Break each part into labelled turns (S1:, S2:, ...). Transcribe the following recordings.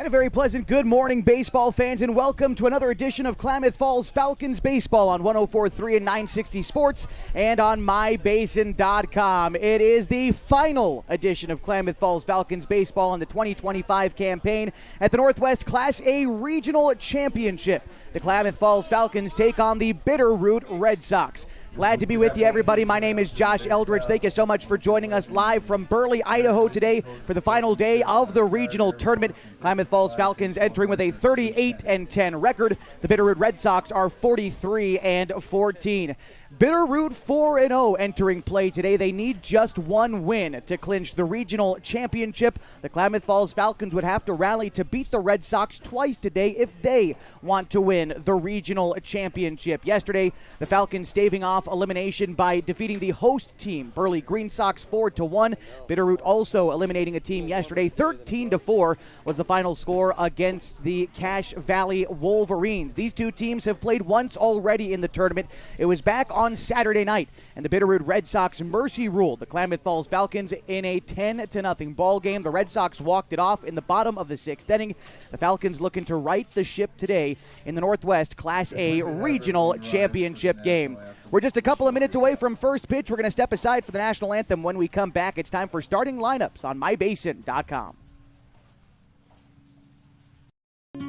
S1: And a very pleasant good morning, baseball fans, and welcome to another edition of Klamath Falls Falcons Baseball on 104.3 and 960 Sports and on mybasin.com. It is the final edition of Klamath Falls Falcons Baseball in the 2025 campaign at the Northwest Class A Regional Championship. The Klamath Falls Falcons take on the Bitterroot Red Sox. Glad to be with you, everybody. My name is Josh Eldridge. Thank you so much for joining us live from Burley, Idaho today for the final day of the regional tournament. Klamath Falls Falcons entering with a 38-10 record. The Bitterroot Red Sox are 43-14. Bitterroot 4-0 entering play today. They need just one win to clinch the regional championship. The Klamath Falls Falcons would have to rally to beat the Red Sox twice today if they want to win the regional championship. Yesterday, the Falcons staving off elimination by defeating the host team, Burley Green Sox, 4-1. Bitterroot also eliminating a team yesterday. 13-4 was the final score against the Cache Valley Wolverines. These two teams have played once already in the tournament. It was back on Saturday night, and the Bitterroot Red Sox mercy ruled the Klamath Falls Falcons in a 10-0 ball game. The Red Sox walked it off in the bottom of the sixth inning. The Falcons looking to right the ship today in the Northwest Class A Regional Championship game. We're just a couple of minutes away from first pitch. We're going to step aside for the national anthem. When we come back, it's time for starting lineups on mybasin.com.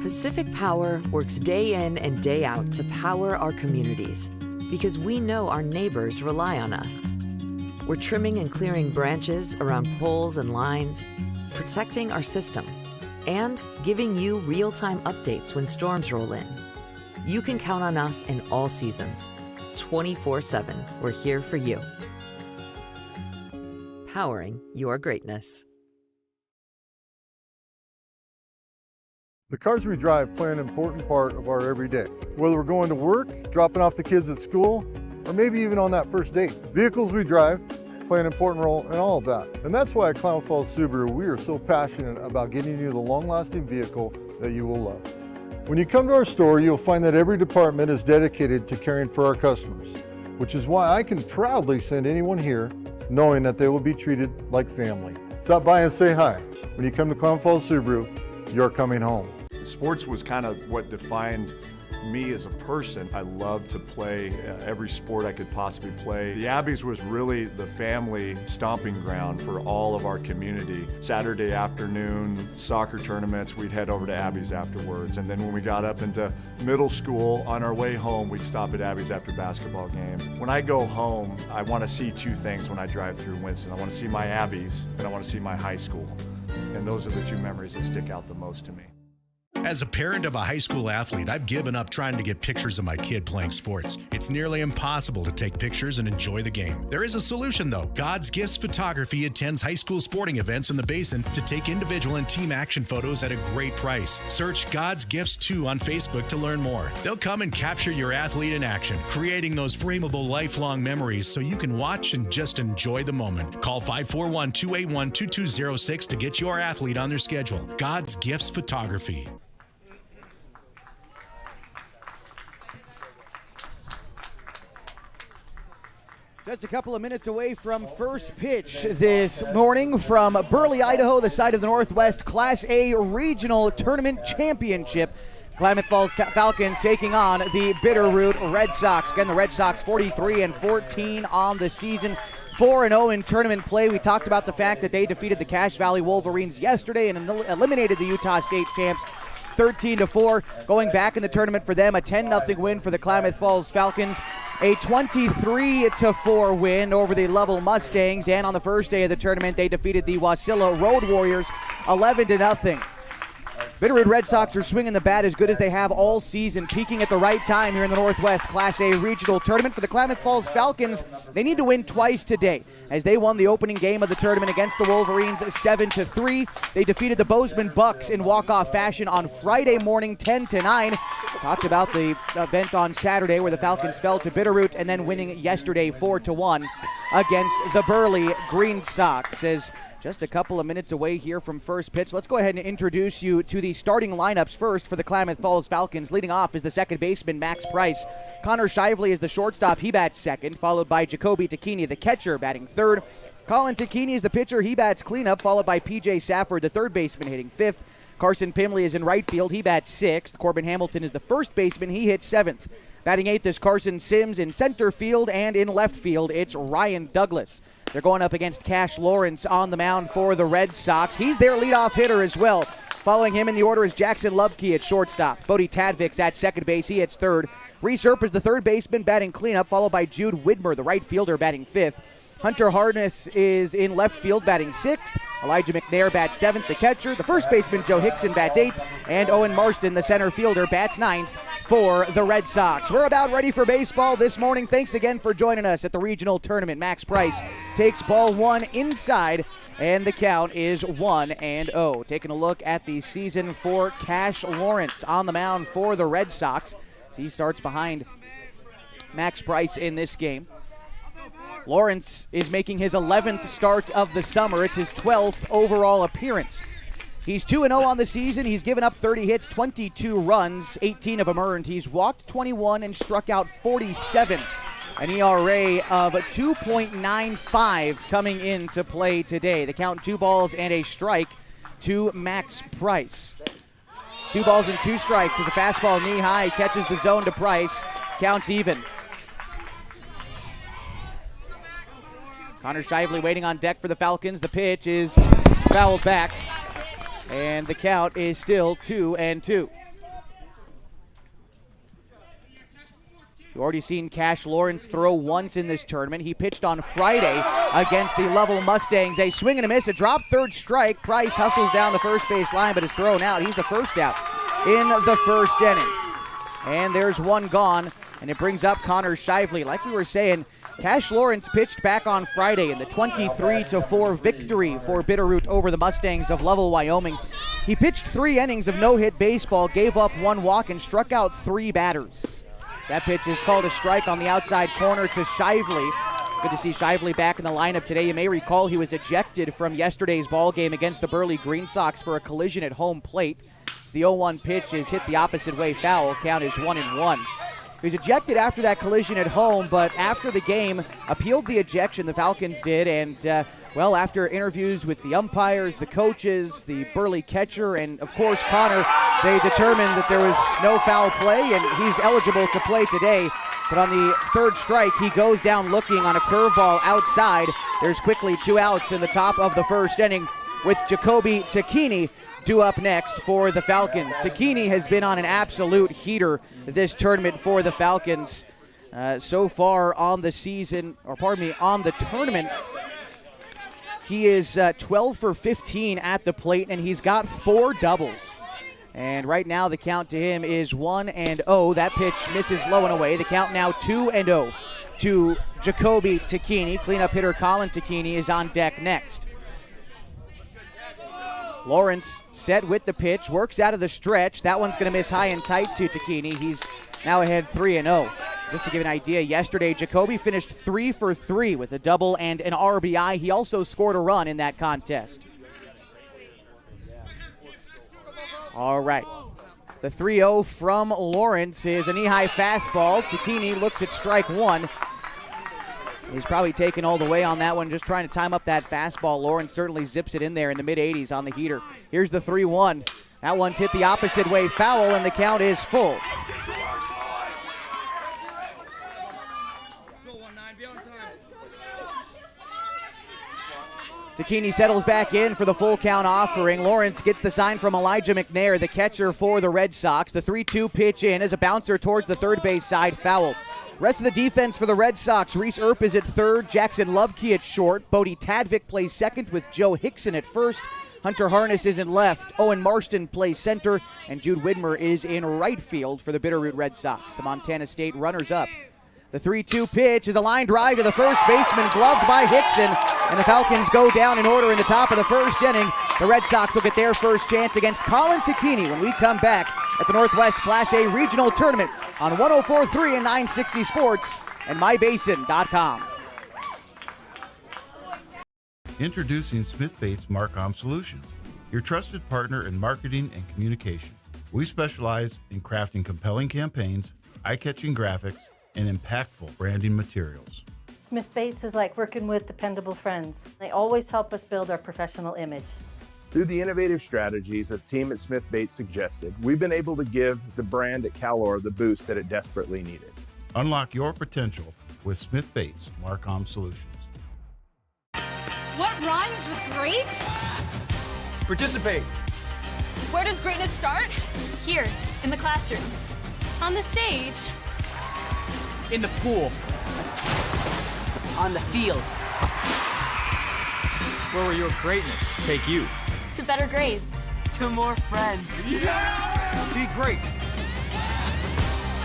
S2: Pacific Power works day in and day out to power our communities because we know our neighbors rely on us. We're trimming and clearing branches around poles and lines, protecting our system, and giving you real-time updates when storms roll in. You can count on us in all seasons. 24/7, we're here for you. Powering your greatness.
S3: The cars we drive play an important part of our everyday. Whether we're going to work, dropping off the kids at school, or maybe even on that first date. Vehicles we drive play an important role in all of that. And that's why at Klamath Falls Subaru, we are so passionate about getting you the long-lasting vehicle that you will love. When you come to our store, you'll find that every department is dedicated to caring for our customers, which is why I can proudly send anyone here knowing that they will be treated like family. Stop by and say hi. When you come to Klamath Falls Subaru, you're coming home.
S4: Sports was kind of what defined me as a person. I loved to play every sport I could possibly play. The Abbeys was really the family stomping ground for all of our community. Saturday afternoon soccer tournaments, we'd head over to Abbeys afterwards. And then when we got up into middle school, on our way home, we'd stop at Abbeys after basketball games. When I go home, I want to see two things when I drive through Winston. I want to see my Abbeys and I want to see my high school. And those are the two memories that stick out the most to me.
S5: As a parent of a high school athlete, I've given up trying to get pictures of my kid playing sports. It's nearly impossible to take pictures and enjoy the game. There is a solution, though. God's Gifts Photography attends high school sporting events in the Basin to take individual and team action photos at a great price. Search God's Gifts 2 on Facebook to learn more. They'll come and capture your athlete in action, creating those frameable lifelong memories so you can watch and just enjoy the moment. Call 541-281-2206 to get your athlete on their schedule. God's Gifts Photography.
S1: Just a couple of minutes away from first pitch this morning from Burley, Idaho, the site of the Northwest Class A Regional Tournament Championship. Klamath Falls Falcons taking on the Bitterroot Red Sox. Again, the Red Sox 43-14 on the season. 4-0 in tournament play. We talked about the fact that they defeated the Cache Valley Wolverines yesterday and eliminated the Utah State champs 13-4. Going back in the tournament for them, a 10-0 win for the Klamath Falls Falcons. A 23-4 win over the Lovell Mustangs. And on the first day of the tournament, they defeated the Wasilla Road Warriors 11-0. Bitterroot Red Sox are swinging the bat as good as they have all season, peaking at the right time here in the Northwest Class A Regional Tournament. For the Klamath Falls Falcons, they need to win twice today, as they won the opening game of the tournament against the Wolverines 7-3. They defeated the Bozeman Bucks in walk-off fashion on Friday morning 10-9. Talked about the event on Saturday where the Falcons fell to Bitterroot and then winning yesterday 4-1 against the Burley Green Sox. As just a couple of minutes away here from first pitch, let's go ahead and introduce you to the starting lineups first for the Klamath Falls Falcons. Leading off is the second baseman, Max Price. Connor Shively is the shortstop. He bats second, followed by Jacoby Takini, the catcher, batting third. Colin Takini is the pitcher. He bats cleanup, followed by P.J. Safford, the third baseman, hitting fifth. Carson Pimley is in right field. He bats 6th. Corbin Hamilton is the first baseman. He hits 7th. Batting 8th is Carson Sims in center field, and in left field, it's Ryan Douglas. They're going up against Cash Lawrence on the mound for the Red Sox. He's their leadoff hitter as well. Following him in the order is Jackson Lubke at shortstop. Bodie Tadvik's at second base. He hits 3rd. Reese Earp is the third baseman batting cleanup, followed by Jude Widmer, the right fielder, batting 5th. Hunter Harness is in left field batting 6th. Elijah McNair bats 7th, the catcher. The first baseman, Joe Hickson, bats 8th. And Owen Marston, the center fielder, bats 9th for the Red Sox. We're about ready for baseball this morning. Thanks again for joining us at the regional tournament. Max Price takes ball 1 inside, and the count is 1-0. Taking a look at the season for Cash Lawrence on the mound for the Red Sox. So he starts behind Max Price in this game. Lawrence is making his 11th start of the summer. It's his 12th overall appearance. He's 2-0 on the season. He's given up 30 hits, 22 runs, 18 of them earned. He's walked 21 and struck out 47. An ERA of 2.95 coming into play today. The count 2 balls and a strike to Max Price. 2 balls and 2 strikes as a fastball knee high catches the zone to Price. Counts even. Connor Shively waiting on deck for the Falcons. The pitch is fouled back, and the count is still 2-2. You've already seen Cash Lawrence throw once in this tournament. He pitched on Friday against the Level Mustangs. A swing and a miss, a drop, 3rd strike. Price hustles down the first base line, but is thrown out. He's the first out in the first inning. And there's one gone, and it brings up Connor Shively. Like we were saying, Cash Lawrence pitched back on Friday in the 23-4 victory for Bitterroot over the Mustangs of Level, Wyoming. He pitched 3 innings of no-hit baseball, gave up 1 walk, and struck out 3 batters. That pitch is called a strike on the outside corner to Shively. Good to see Shively back in the lineup today. You may recall he was ejected from yesterday's ball game against the Burley Green Sox for a collision at home plate. So the 0-1 pitch is hit the opposite way foul. Count is 1-1. He was ejected after that collision at home, but after the game, appealed the ejection, the Falcons did, and, after interviews with the umpires, the coaches, the Burley catcher, and, of course, Connor, they determined that there was no foul play, and he's eligible to play today. But on the 3rd strike, he goes down looking on a curveball outside. There's quickly 2 outs in the top of the 1st inning with Jacoby Tacchini due up next for the Falcons. Tacchini has been on an absolute heater this tournament for the Falcons. So far on the season, on the tournament, he is 12 for 15 at the plate, and he's got 4 doubles. And right now the count to him is 1-0. That pitch misses low and away. The count now 2-0 to Jacoby Tacchini. Cleanup hitter Colin Tacchini is on deck next. Lawrence set with the pitch, works out of the stretch. That one's going to miss high and tight to Tacchini. He's now ahead 3-0. Just to give an idea, yesterday Jacoby finished 3 for 3 with a double and an RBI. He also scored a run in that contest. All right. The 3-0 from Lawrence is a knee-high fastball. Tacchini looks at strike 1. He's probably taken all the way on that one, just trying to time up that fastball. Lawrence certainly zips it in there in the mid-80s on the heater. Here's the 3-1. That one's hit the opposite way foul, and the count is full. Tacchini settles back in for the full count offering. Lawrence gets the sign from Elijah McNair, the catcher for the Red Sox. The 3-2 pitch in as a bouncer towards the third base side, foul. Rest of the defense for the Red Sox, Reese Earp is at 3rd, Jackson Lubke at short, Bodie Tadvik plays 2nd with Joe Hickson at 1st, Hunter Harness is in left, Owen Marston plays center, and Jude Widmer is in right field for the Bitterroot Red Sox, the Montana State runners-up. The 3-2 pitch is a line drive to the first baseman, gloved by Hickson, and the Falcons go down in order in the top of the 1st inning. The Red Sox will get their first chance against Colin Tacchini when we come back at the Northwest Class A Regional Tournament on 104.3 and 960 Sports and mybasin.com.
S6: Introducing Smith Bates Marcom Solutions, your trusted partner in marketing and communication. We specialize in crafting compelling campaigns, eye-catching graphics, and impactful branding materials.
S7: Smith Bates is like working with dependable friends. They always help us build our professional image. Through the innovative strategies that the team at Smith Baits suggested, we've been able to give the brand at Calor the boost that it desperately needed.
S6: Unlock your potential with Smith Baits Marcom Solutions.
S8: What rhymes with great?
S9: Participate.
S8: Where does greatness start? Here, in the classroom. On the stage.
S9: In the pool. On the field. Where will your greatness take you?
S8: To better grades.
S9: To more friends. Yeah! Be great.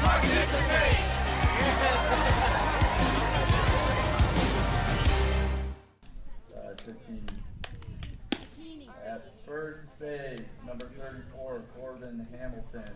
S10: Participate.
S11: 15. At first base, number 34, Corbin Hamilton.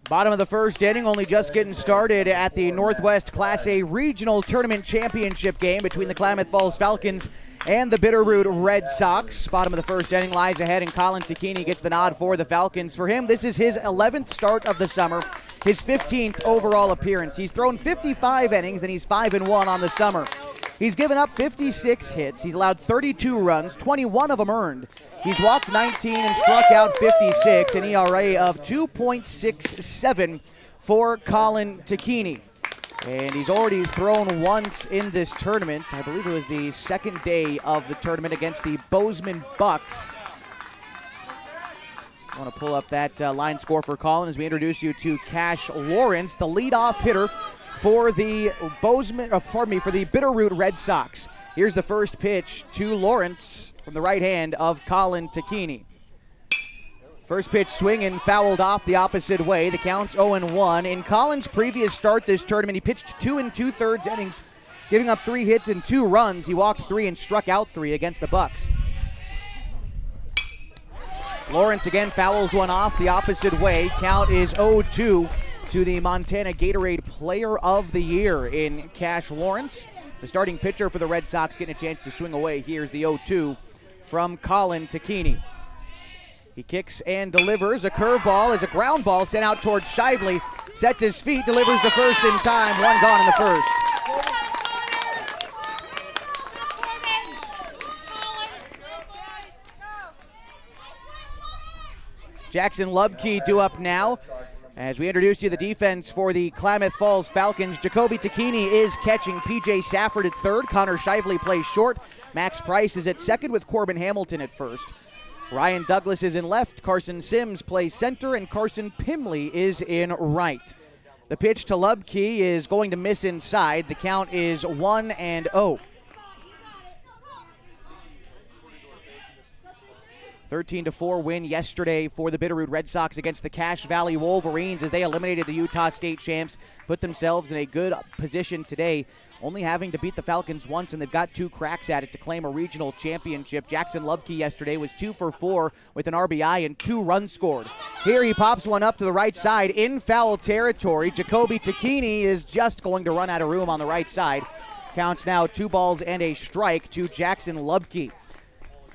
S1: Bottom of the first inning, only just getting started at the Northwest Class A Regional Tournament Championship game between the Klamath Falls Falcons and the Bitterroot Red Sox. Bottom of the first inning lies ahead, and Colin Tacchini gets the nod for the Falcons. For him, this is his 11th start of the summer, his 15th overall appearance. He's thrown 55 innings, and he's 5-1 on the summer. He's given up 56 hits. He's allowed 32 runs, 21 of them earned. He's walked 19 and struck out 56, an ERA of 2.67 for Colin Tacchini. And he's already thrown once in this tournament. I believe it was the second day of the tournament against the Bozeman Bucks. I want to pull up that line score for Colin as we introduce you to Cash Lawrence, the leadoff hitter for the Bitterroot Red Sox. Here's the first pitch to Lawrence from the right hand of Colin Tacchini. First pitch swinging, fouled off the opposite way. The count's 0-1. In Colin's previous start this tournament, he pitched 2 2/3 innings, giving up 3 hits and 2 runs. He walked 3 and struck out 3 against the Bucks. Lawrence again fouls one off the opposite way. Count is 0-2 to the Montana Gatorade Player of the Year in Cash Lawrence. The starting pitcher for the Red Sox getting a chance to swing away. Here's the 0-2 from Colin Tacchini. He kicks and delivers. A curveball is a ground ball sent out towards Shively. Sets his feet, delivers the first in time. 1 gone in the first. Jackson Lubke due up now. As we introduce you to the defense for the Klamath Falls Falcons, Jacoby Tacchini is catching. P.J. Safford at third. Connor Shively plays short. Max Price is at second with Corbin Hamilton at first. Ryan Douglas is in left. Carson Sims plays center, and Carson Pimley is in right. The pitch to Lubke is going to miss inside. The count is 1-0. 13-4 win yesterday for the Bitterroot Red Sox against the Cache Valley Wolverines as they eliminated the Utah State champs, put themselves in a good position today, only having to beat the Falcons once, and they've got 2 cracks at it to claim a regional championship. Jackson Lubke yesterday was 2 for 4 with an RBI and 2 runs scored. Here he pops one up to the right side in foul territory. Jacoby Tacchini is just going to run out of room on the right side. Counts now 2 balls and a strike to Jackson Lubke.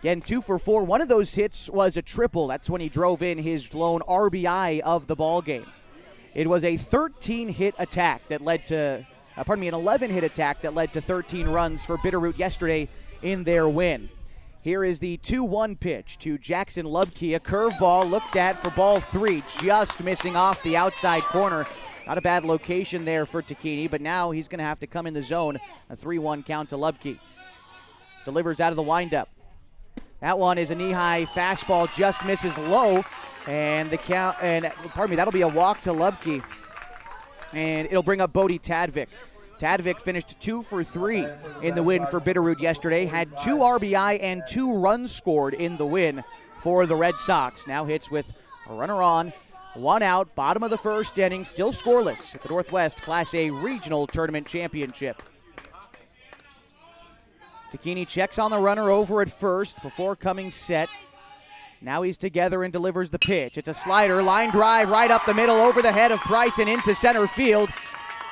S1: Again, 2 for 4. One of those hits was a triple. That's when he drove in his lone RBI of the ball game. It was a 13-hit attack that led to, an 11-hit attack that led to 13 runs for Bitterroot yesterday in their win. Here is the 2-1 pitch to Jackson Lubke. A curveball looked at for ball 3, just missing off the outside corner. Not a bad location there for Tacchini, but now he's going to have to come in the zone. A 3-1 count to Lubke. Delivers out of the windup. That one is a knee-high fastball, just misses low, and that'll be a walk to Lubke, and it'll bring up Bodie Tadvik. Tadvik finished 2 for 3 in the win for Bitterroot yesterday, had 2 RBI and 2 runs scored in the win for the Red Sox. Now hits with a runner on, 1 out, bottom of the first inning, still scoreless at the Northwest Class A Regional Tournament Championship. Tacchini checks on the runner over at first before coming set. Now he's together and delivers the pitch. It's a slider, line drive right up the middle over the head of Price and into center field.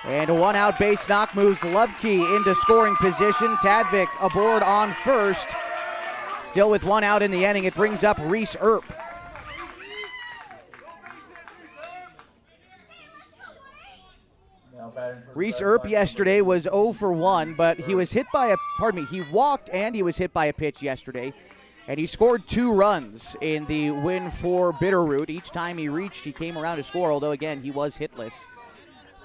S1: And a 1-out base knock moves Lubke into scoring position. Tadvik aboard on first. Still with 1 out in the inning, it brings up Reese Earp. Reese Earp yesterday was 0 for 1, but he was hit by he walked and he was hit by a pitch yesterday. And he scored 2 runs in the win for Bitterroot. Each time he reached, he came around to score, although, again, he was hitless.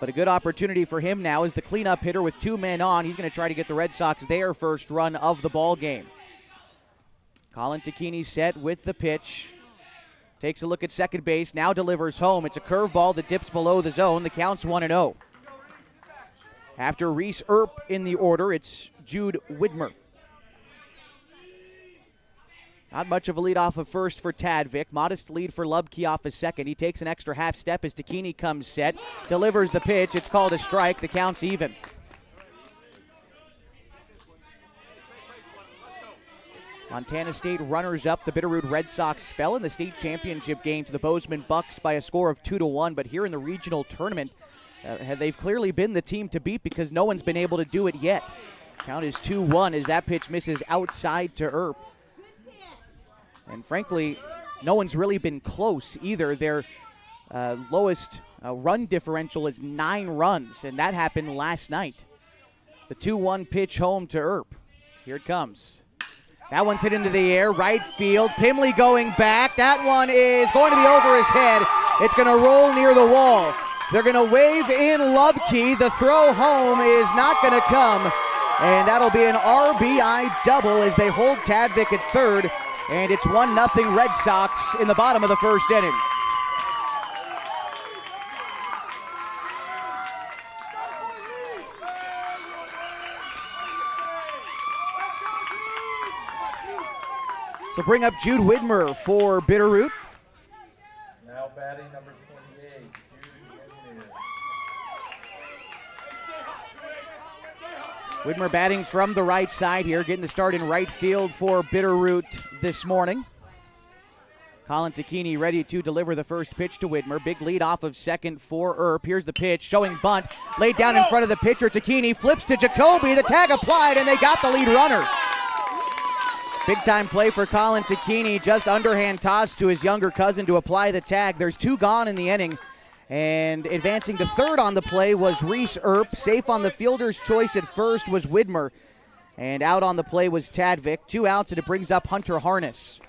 S1: But a good opportunity for him now as the cleanup hitter with 2 men on. He's going to try to get the Red Sox their first run of the ball game. Colin Tacchini set with the pitch. Takes a look at second base, now delivers home. It's a curveball that dips below the zone. The count's 1-0. After Reese Earp in the order, it's Jude Widmer. Not much of a lead off of first for Tadvik. Modest lead for Lubke off of second. He takes an extra half step as Tacchini comes set. Delivers the pitch. It's called a strike. The count's even. Montana State runners up. The Bitterroot Red Sox fell in the state championship game to the Bozeman Bucks by a score of 2-1. But here in the regional tournament, they've clearly been the team to beat because no one's been able to do it yet. Count is 2-1 as that pitch misses outside to Earp. And frankly, no one's really been close either. Their lowest run differential is 9 runs, and that happened last night. The 2-1 pitch home to Earp. Here it comes. That one's hit into the air, right field. Pimley going back. That one is going to be over his head. It's going to roll near the wall. They're going to wave in Lubke. The throw home is not going to come, and that'll be an RBI double as they hold Tadvik at third. And it's 1-0 Red Sox in the bottom of the first inning. So bring up Jude Widmer for Bitterroot.
S11: Now batting number 28, Jude Widmer.
S1: Widmer batting from the right side here, getting the start in right field for Bitterroot this morning. Colin Tacchini ready to deliver the first pitch to Widmer. Big lead off of second for Earp. Here's the pitch, showing bunt. Laid down in front of the pitcher. Tacchini flips to Jacoby. The tag applied, and they got the lead runner. Big-time play for Colin Tacchini. Just underhand toss to his younger cousin to apply the tag. There's 2 gone in the inning. And advancing to third on the play was Reese Earp. Safe on the fielder's choice at first was Widmer. And out on the play was Tadvik. 2 outs, and it brings up Hunter Harness.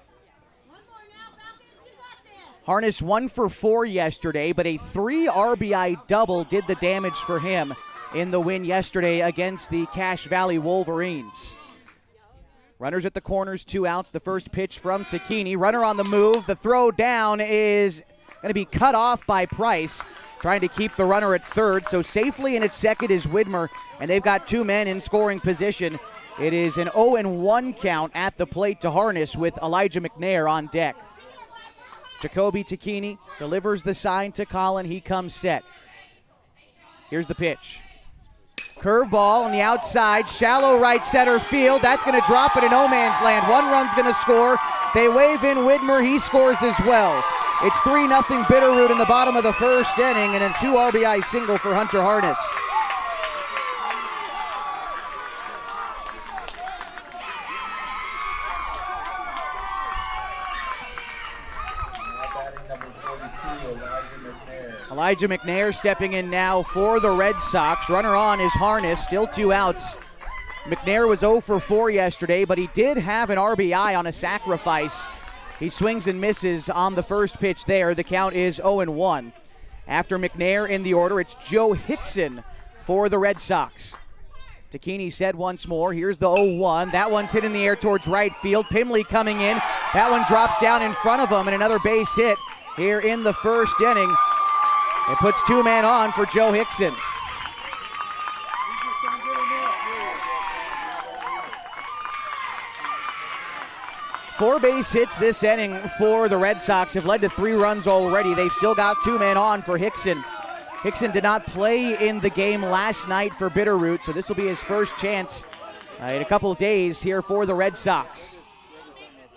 S1: Harness 1 for 4 yesterday, but a 3 RBI double did the damage for him in the win yesterday against the Cache Valley Wolverines. Runners at the corners, 2 outs. The first pitch from Tacchini. Runner on the move. The throw down is going to be cut off by Price, trying to keep the runner at third. So safely in its second is Widmer, and they've got 2 men in scoring position. It is an 0-1 count at the plate to Harness with Elijah McNair on deck. Jacoby Tacchini delivers the sign to Colin. He comes set. Here's the pitch. Curveball on the outside, shallow right center field. That's going to drop it in no man's land. 1 run's going to score. They wave in Widmer. He scores as well. It's 3-0 Bitterroot in the bottom of the first inning, and a 2 RBI single for Hunter Harness. Elijah McNair stepping in now for the Red Sox. Runner on is Harness, still 2 outs. McNair was 0 for 4 yesterday, but he did have an RBI on a sacrifice. He swings and misses on the first pitch there. The count is 0-1. After McNair in the order, it's Joe Hickson for the Red Sox. Tacchini said once more. Here's the 0-1. That one's hit in the air towards right field. Pimley coming in. That one drops down in front of him, and another base hit here in the first inning. It puts 2 men on for Joe Hickson. Four base hits this inning for the Red Sox have led to 3 runs already. They've still got 2 men on for Hickson. Hickson did not play in the game last night for Bitterroot, so this will be his first chance in a couple of days here for the Red Sox.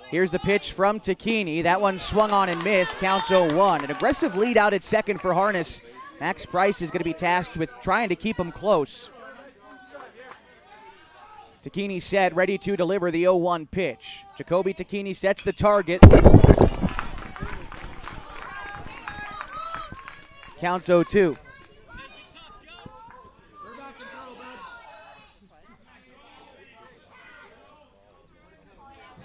S1: Here's the pitch from Tacchini. That one swung on and missed. Counts 0-1. An aggressive lead out at second for Harness. Max Price is going to be tasked with trying to keep him close. Tacchini set, ready to deliver the 0-1 pitch. Jacoby Tacchini sets the target. Counts 0-2.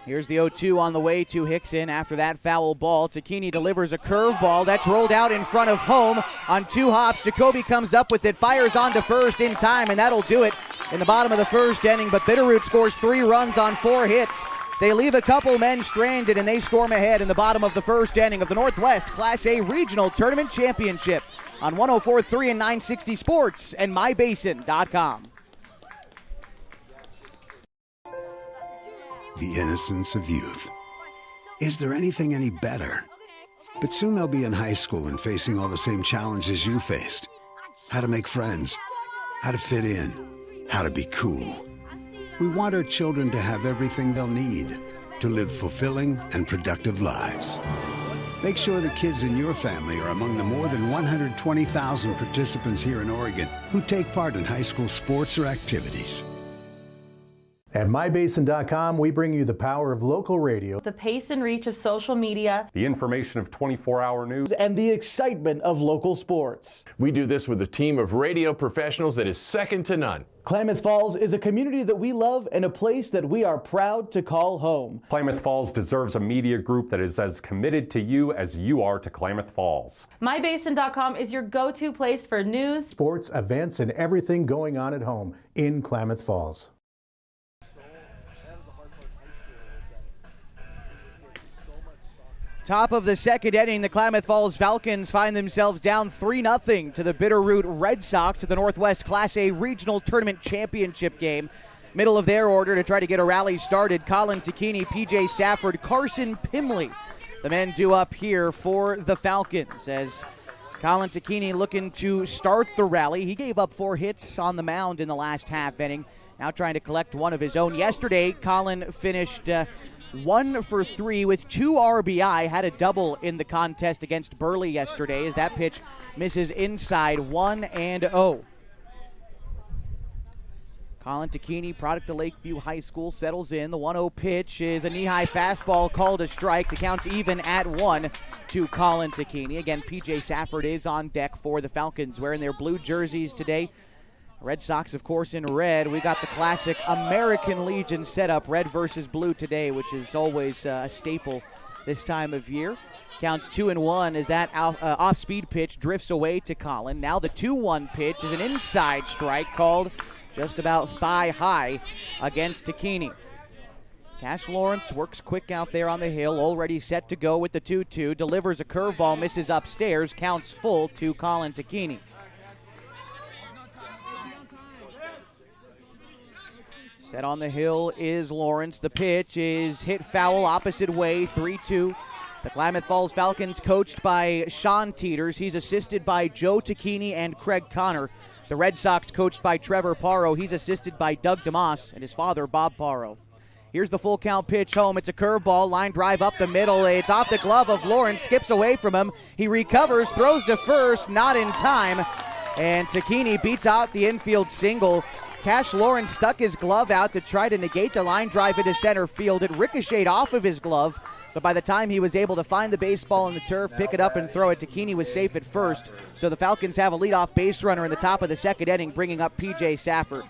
S1: Here's the 0-2 on the way to Hickson after that foul ball. Takini delivers a curveball. That's rolled out in front of home on 2 hops. Jacoby comes up with it, fires on to first in time, and that'll do it in the bottom of the first inning. But Bitterroot scores 3 runs on 4 hits. They leave a couple men stranded, and they storm ahead in the bottom of the first inning of the Northwest Class A Regional Tournament Championship on 104.3 and 960 Sports and MyBasin.com.
S10: The innocence of youth. Is there anything any better? But soon they'll be in high school and facing all the same challenges you faced. How to make friends, how to fit in, how to be cool. We want our children to have everything they'll need to live fulfilling and productive lives. Make sure the kids in your family are among the more than 120,000 participants here in Oregon who take part in high school sports or activities.
S12: At MyBasin.com, we bring you the power of local radio,
S13: the pace and reach of social media,
S14: the information of 24-hour news,
S1: and the excitement of local sports.
S15: We do this with a team of radio professionals that is second to none.
S1: Klamath Falls is a community that we love and a place that we are proud to call home.
S14: Klamath Falls deserves a media group that is as committed to you as you are to Klamath Falls.
S13: MyBasin.com is your go-to place for news,
S12: sports, events, and everything going on at home in Klamath Falls.
S1: Top of the second inning, the Klamath Falls Falcons find themselves down 3-0 to the Bitterroot Red Sox at the Northwest Class A Regional Tournament Championship game. Middle of their order to try to get a rally started, Colin Takini, PJ Safford, Carson Pimley. The men due up here for the Falcons as Colin Takini looking to start the rally. He gave up 4 hits on the mound in the last half inning. Now trying to collect one of his own. Yesterday, Colin finished 1 for 3 with 2 RBI, had a double in the contest against Burley yesterday as that pitch misses inside 1-0. Colin Takini, product of Lakeview High School, settles in. The 1-0 pitch is a knee-high fastball called a strike. The count's even at 1 to Colin Takini. Again, PJ Safford is on deck for the Falcons, wearing their blue jerseys today. Red Sox, of course, in red. We got the classic American Legion setup, red versus blue today, which is always a staple this time of year. Counts 2-1 as that off-speed pitch drifts away to Colin. Now the 2-1 pitch is an inside strike called just about thigh-high against Takini. Cash Lawrence works quick out there on the hill, already set to go with the 2-2. Delivers a curveball, misses upstairs, counts full to Colin Takini. Set on the hill is Lawrence. The pitch is hit foul opposite way, 3-2. The Klamath Falls Falcons coached by Sean Teeters. He's assisted by Joe Takini and Craig Connor. The Red Sox coached by Trevor Parro. He's assisted by Doug DeMoss and his father, Bob Parro. Here's the full count pitch home. It's a curveball, line drive up the middle. It's off the glove of Lawrence, skips away from him. He recovers, throws to first, not in time. And Takini beats out the infield single. Cash Lawrence stuck his glove out to try to negate the line drive into center field. It ricocheted off of his glove, but by the time he was able to find the baseball in the turf, pick it up and throw it, Takini was safe at first. So the Falcons have a leadoff base runner in the top of the second inning, bringing up PJ Safford.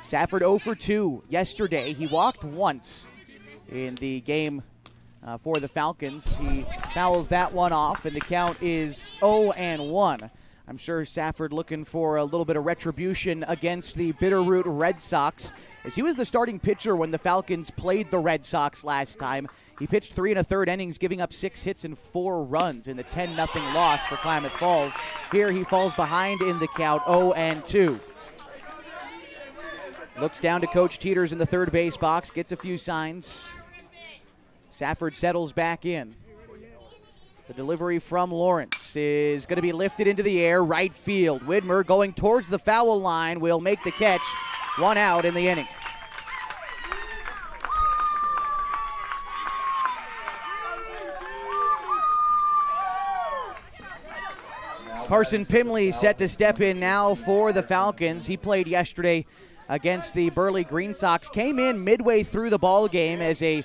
S1: Safford 0 for 2 yesterday. He walked once in the game for the Falcons. He fouls that one off, and the count is 0-1. I'm sure Safford looking for a little bit of retribution against the Bitterroot Red Sox, as he was the starting pitcher when the Falcons played the Red Sox last time. He pitched 3 1/3 innings, giving up 6 hits and 4 runs in the 10-0 loss for Klamath Falls. Here he falls behind in the count, 0-2. Looks down to Coach Teeters in the third base box, gets a few signs. Safford settles back in. The delivery from Lawrence is going to be lifted into the air, right field. Widmer going towards the foul line will make the catch. 1 out in the inning. Carson Pimley set to step in now for the Falcons. He played yesterday against the Burley Green Sox. Came in midway through the ball game as a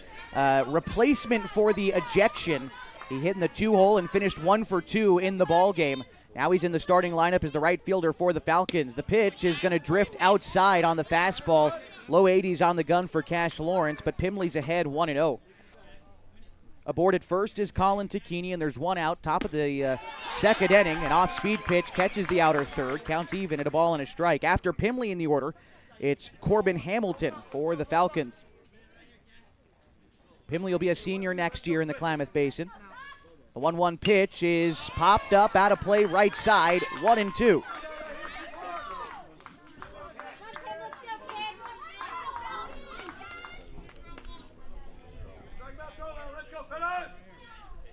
S1: replacement for the ejection. He hit in the 2-hole and finished 1 for 2 in the ball game. Now he's in the starting lineup as the right fielder for the Falcons. The pitch is going to drift outside on the fastball. Low 80s on the gun for Cash Lawrence, but Pimley's ahead 1-0. Aboard at first is Colin Tacchini, and there's one out. Top of the second inning, an off-speed pitch catches the outer third. Counts even at a ball and a strike. After Pimley in the order, it's Corbin Hamilton for the Falcons. Pimley will be a senior next year in the Klamath Basin. The 1-1 pitch is popped up, out of play, right side, 1-2.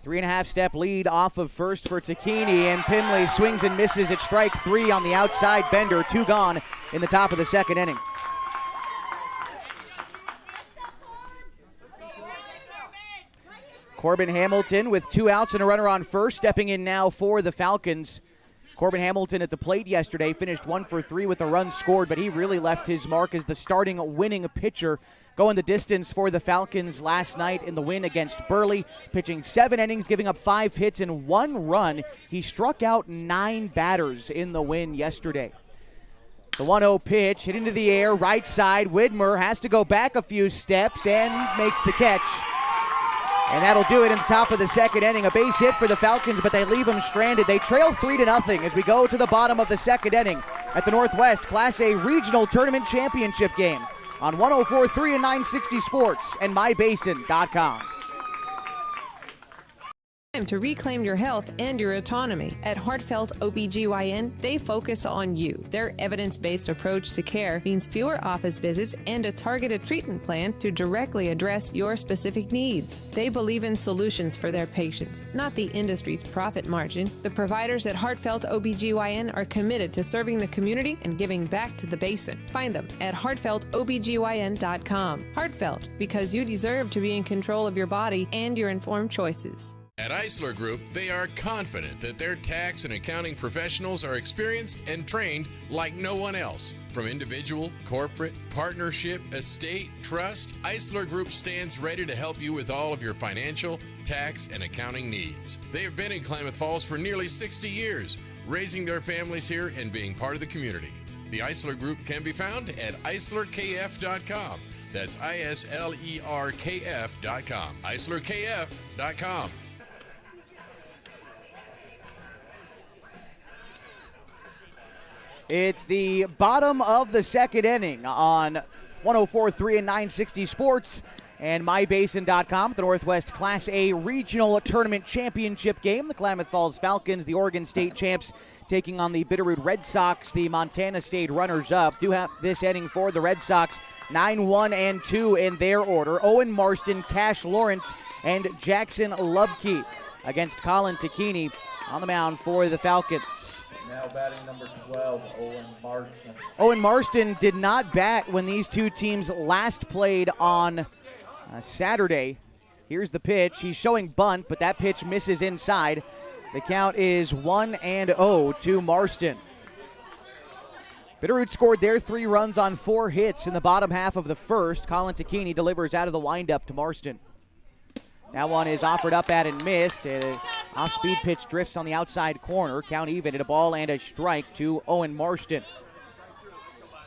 S1: Three-and-a-half-step lead off of first for Tacchini, and Pimley swings and misses at strike 3 on the outside bender. 2 gone in the top of the second inning. Corbin Hamilton with 2 outs and a runner on first, stepping in now for the Falcons. Corbin Hamilton at the plate yesterday finished 1 for 3 with a run scored, but he really left his mark as the starting winning pitcher, going the distance for the Falcons last night in the win against Burley, pitching 7 innings, giving up 5 hits and 1 run. He struck out 9 batters in the win yesterday. The 1-0 pitch hit into the air, right side. Widmer has to go back a few steps and makes the catch. And that'll do it in the top of the second inning. A base hit for the Falcons, but they leave them stranded. They trail 3-0 as we go to the bottom of the second inning at the Northwest Class A Regional Tournament Championship game on 104.3 and 960 Sports and MyBasin.com.
S16: To reclaim your health and your autonomy. At Heartfelt OBGYN, they focus on you. Their evidence-based approach to care means fewer office visits and a targeted treatment plan to directly address your specific needs. They believe in solutions for their patients, not the industry's profit margin. The providers at Heartfelt OBGYN are committed to serving the community and giving back to the basin. Find them at heartfeltobgyn.com. Heartfelt, because you deserve to be in control of your body and your informed choices.
S15: At Eisler Group, they are confident that their tax and accounting professionals are experienced and trained like no one else. From individual, corporate, partnership, estate, trust, Eisler Group stands ready to help you with all of your financial, tax, and accounting needs. They have been in Klamath Falls for nearly 60 years, raising their families here and being part of the community. The Eisler Group can be found at EislerKF.com. That's ISLERKF.com. EislerKF.com.
S1: It's the bottom of the second inning on 104.3 and 960 Sports and MyBasin.com. The Northwest Class A Regional Tournament Championship game. The Klamath Falls Falcons, the Oregon State champs, taking on the Bitterroot Red Sox, the Montana State runners-up. Do have this inning for the Red Sox, 9-1-2 in their order. Owen Marston, Cash Lawrence, and Jackson Lubke against Colin Tacchini on the mound for the Falcons.
S11: Now batting number 12, Owen Marston.
S1: Owen Marston did not bat when these two teams last played on Saturday. Here's the pitch. He's showing bunt, but that pitch misses inside. The count is 1-0 to Marston. Bitterroot scored their 3 runs on 4 hits in the bottom half of the first. Colin Tacchini delivers out of the windup to Marston. That one is offered up at and missed. An off-speed pitch drifts on the outside corner. Count even at a ball and a strike to Owen Marston.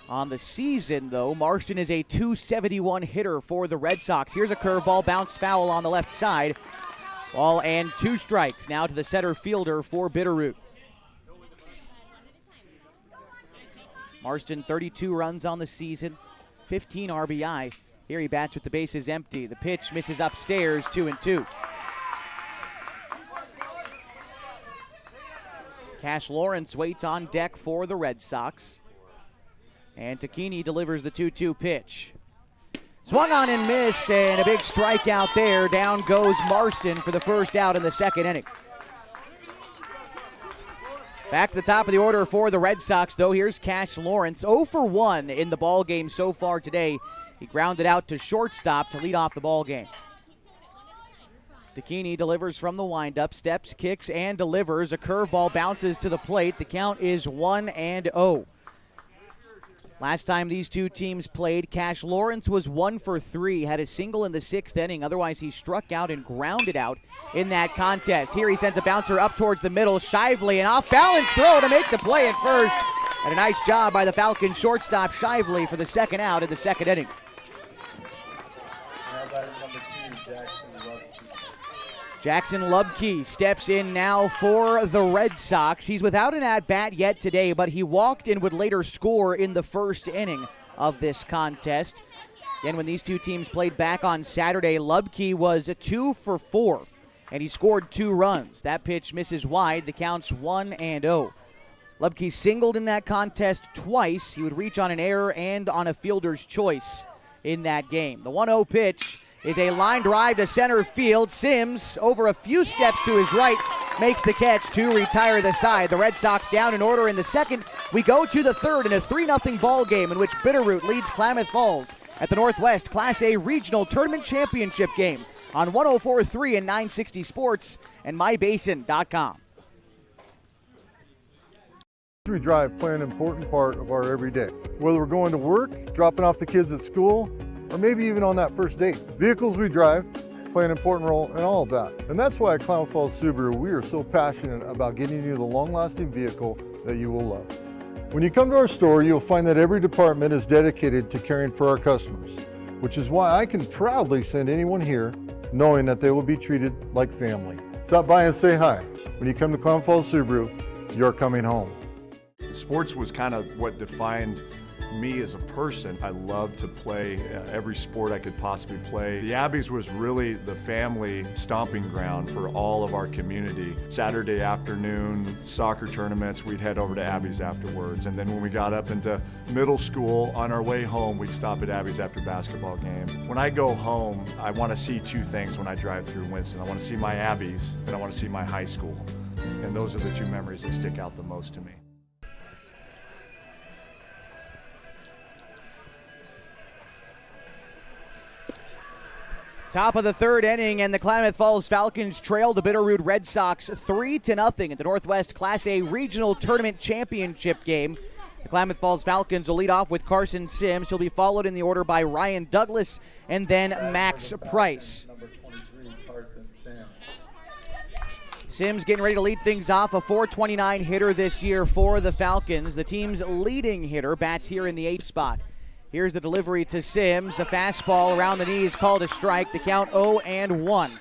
S1: On the season, though, Marston is a .271 hitter for the Red Sox. Here's a curveball, bounced foul on the left side. Ball and 2 strikes now to the center fielder for Bitterroot. Marston, 32 runs on the season, 15 RBI. Here he bats with the bases empty. The pitch misses upstairs, 2-2. Cash Lawrence waits on deck for the Red Sox. And Tacchini delivers the 2-2 pitch. Swung on and missed, and a big strikeout there. Down goes Marston for the first out in the second inning. Back to the top of the order for the Red Sox, though. Here's Cash Lawrence, 0 for 1 in the ball game so far today. He grounded out to shortstop to lead off the ball game. Tacchini delivers from the windup, steps, kicks, and delivers. A curveball bounces to the plate. The count is 1-0. Last time these two teams played, Cash Lawrence was 1 for 3, had a single in the 6th inning. Otherwise, he struck out and grounded out in that contest. Here he sends a bouncer up towards the middle. Shively, an off-balance throw to make the play at first. And a nice job by the Falcons shortstop Shively for the second out in the 2nd inning. Jackson Lubke steps in now for the Red Sox. He's without an at-bat yet today, but he walked and would later score in the 1st inning of this contest. Again, when these two teams played back on Saturday, Lubke was 2 for 4, and he scored 2 runs. That pitch misses wide. The count's 1-0. Lubke singled in that contest twice. He would reach on an error and on a fielder's choice in that game. The 1-0 pitch is a line drive to center field. Sims, over a few steps to his right, makes the catch to retire the side. The Red Sox down in order in the 2nd. We go to the 3rd in a 3-0 ball game in which Bitterroot leads Klamath Falls at the Northwest Class A Regional Tournament Championship game on 104.3 and 960 Sports and MyBasin.com.
S3: We drive play an important part of our everyday. Whether we're going to work, dropping off the kids at school, or maybe even on that first date. Vehicles we drive play an important role in all of that. And that's why at Klamath Falls Subaru, we are so passionate about getting you the long-lasting vehicle that you will love. When you come to our store, you'll find that every department is dedicated to caring for our customers, which is why I can proudly send anyone here knowing that they will be treated like family. Stop by and say hi. When you come to Klamath Falls Subaru, you're coming home.
S4: Sports was kind of what defined me as a person. I loved to play every sport I could possibly play. The Abbeys was really the family stomping ground for all of our community. Saturday afternoon soccer tournaments, we'd head over to Abbeys afterwards. And then when we got up into middle school, on our way home, we'd stop at Abbeys after basketball games. When I go home, I want to see 2 things when I drive through Winston. I want to see my Abbeys and I want to see my high school. And those are the 2 memories that stick out the most to me.
S1: Top of the 3rd inning, and the Klamath Falls Falcons trail the Bitterroot Red Sox 3-0 at the Northwest Class A Regional Tournament Championship game. The Klamath Falls Falcons will lead off with Carson Sims. He'll be followed in the order by Ryan Douglas and then Max Price. Sims getting ready to lead things off, a .429 hitter this year for the Falcons. The team's leading hitter bats here in the 8th spot. Here's the delivery to Sims. A fastball around the knees called a strike. The count 0-1.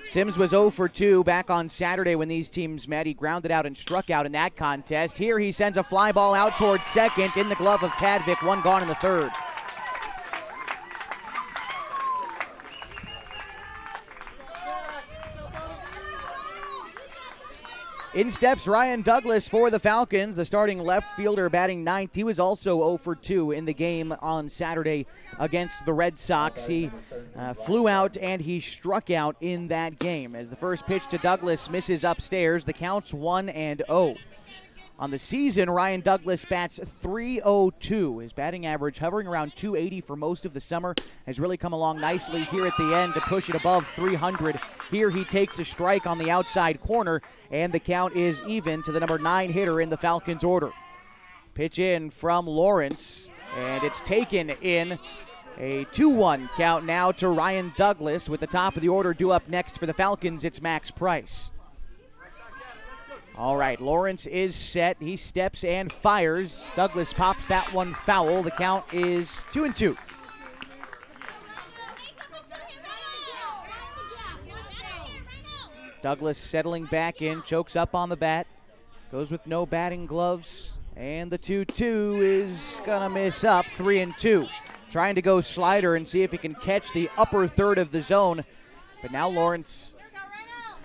S1: Sims was 0 for 2 back on Saturday when these teams met. He grounded out and struck out in that contest. Here he sends a fly ball out towards second in the glove of Tadvik. 1 gone in the 3rd. In steps Ryan Douglas for the Falcons, the starting left fielder batting 9th. He was also 0 for 2 in the game on Saturday against the Red Sox. He flew out and he struck out in that game. As the first pitch to Douglas misses upstairs, the count's 1-0. On the season, Ryan Douglas bats .302. His batting average hovering around .280 for most of the summer has really come along nicely here at the end to push it above .300. Here he takes a strike on the outside corner, and the count is even to the number 9 hitter in the Falcons order. Pitch in from Lawrence, and it's taken in. A 2-1 count now to Ryan Douglas. With the top of the order due up next for the Falcons, it's Max Price. All right, Lawrence is set. He steps and fires. Douglas pops that one foul. The count is 2-2. Douglas settling back in, chokes up on the bat, goes with no batting gloves, and the 2-2 is gonna miss up. 3-2. Trying to go slider and see if he can catch the upper third of the zone, but now Lawrence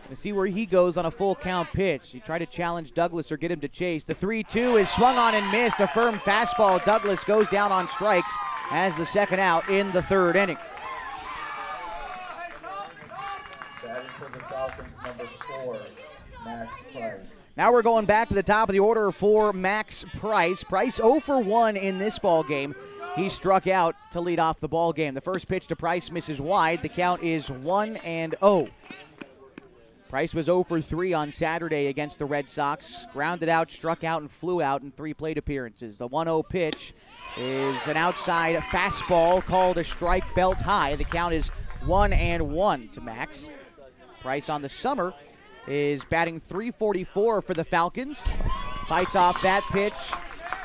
S1: to see where he goes on a full count pitch. He tried to challenge Douglas or get him to chase. The 3-2 is swung on and missed. A firm fastball. Douglas goes down on strikes as the 2nd out in the 3rd inning.
S11: Batting for the Falcons, number 4, Max Price.
S1: Now we're going back to the top of the order for Max Price. Price 0 for 1 in this ball game. He struck out to lead off the ball game. The first pitch to Price misses wide. The count is 1-0. Price was 0 for 3 on Saturday against the Red Sox. Grounded out, struck out, and flew out in 3 plate appearances. The 1-0 pitch is an outside fastball called a strike, belt high. The count is 1-1 to Max. Price on the summer is batting .344 for the Falcons. Fights off that pitch.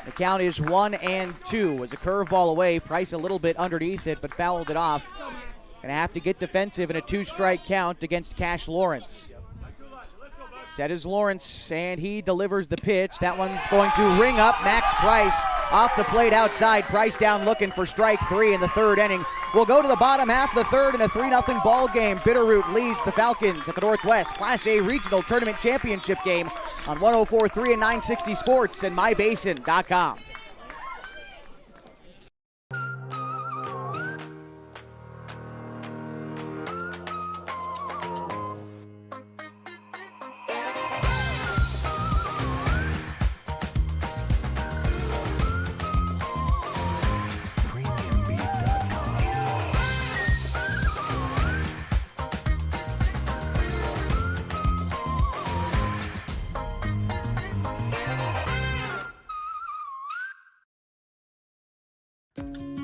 S1: The count is 1-2. Was a curveball away. Price a little bit underneath it, but fouled it off. Gonna have to get defensive in a 2-strike count against Cash Lawrence. Set is Lawrence, and he delivers the pitch. That one's going to ring up. Max Price off the plate outside. Price down looking for strike 3 in the 3rd inning. We'll go to the bottom half of the 3rd in a 3-0 ball game. Bitterroot leads the Falcons at the Northwest Class A Regional Tournament Championship game on 104.3 and 960 Sports and MyBasin.com.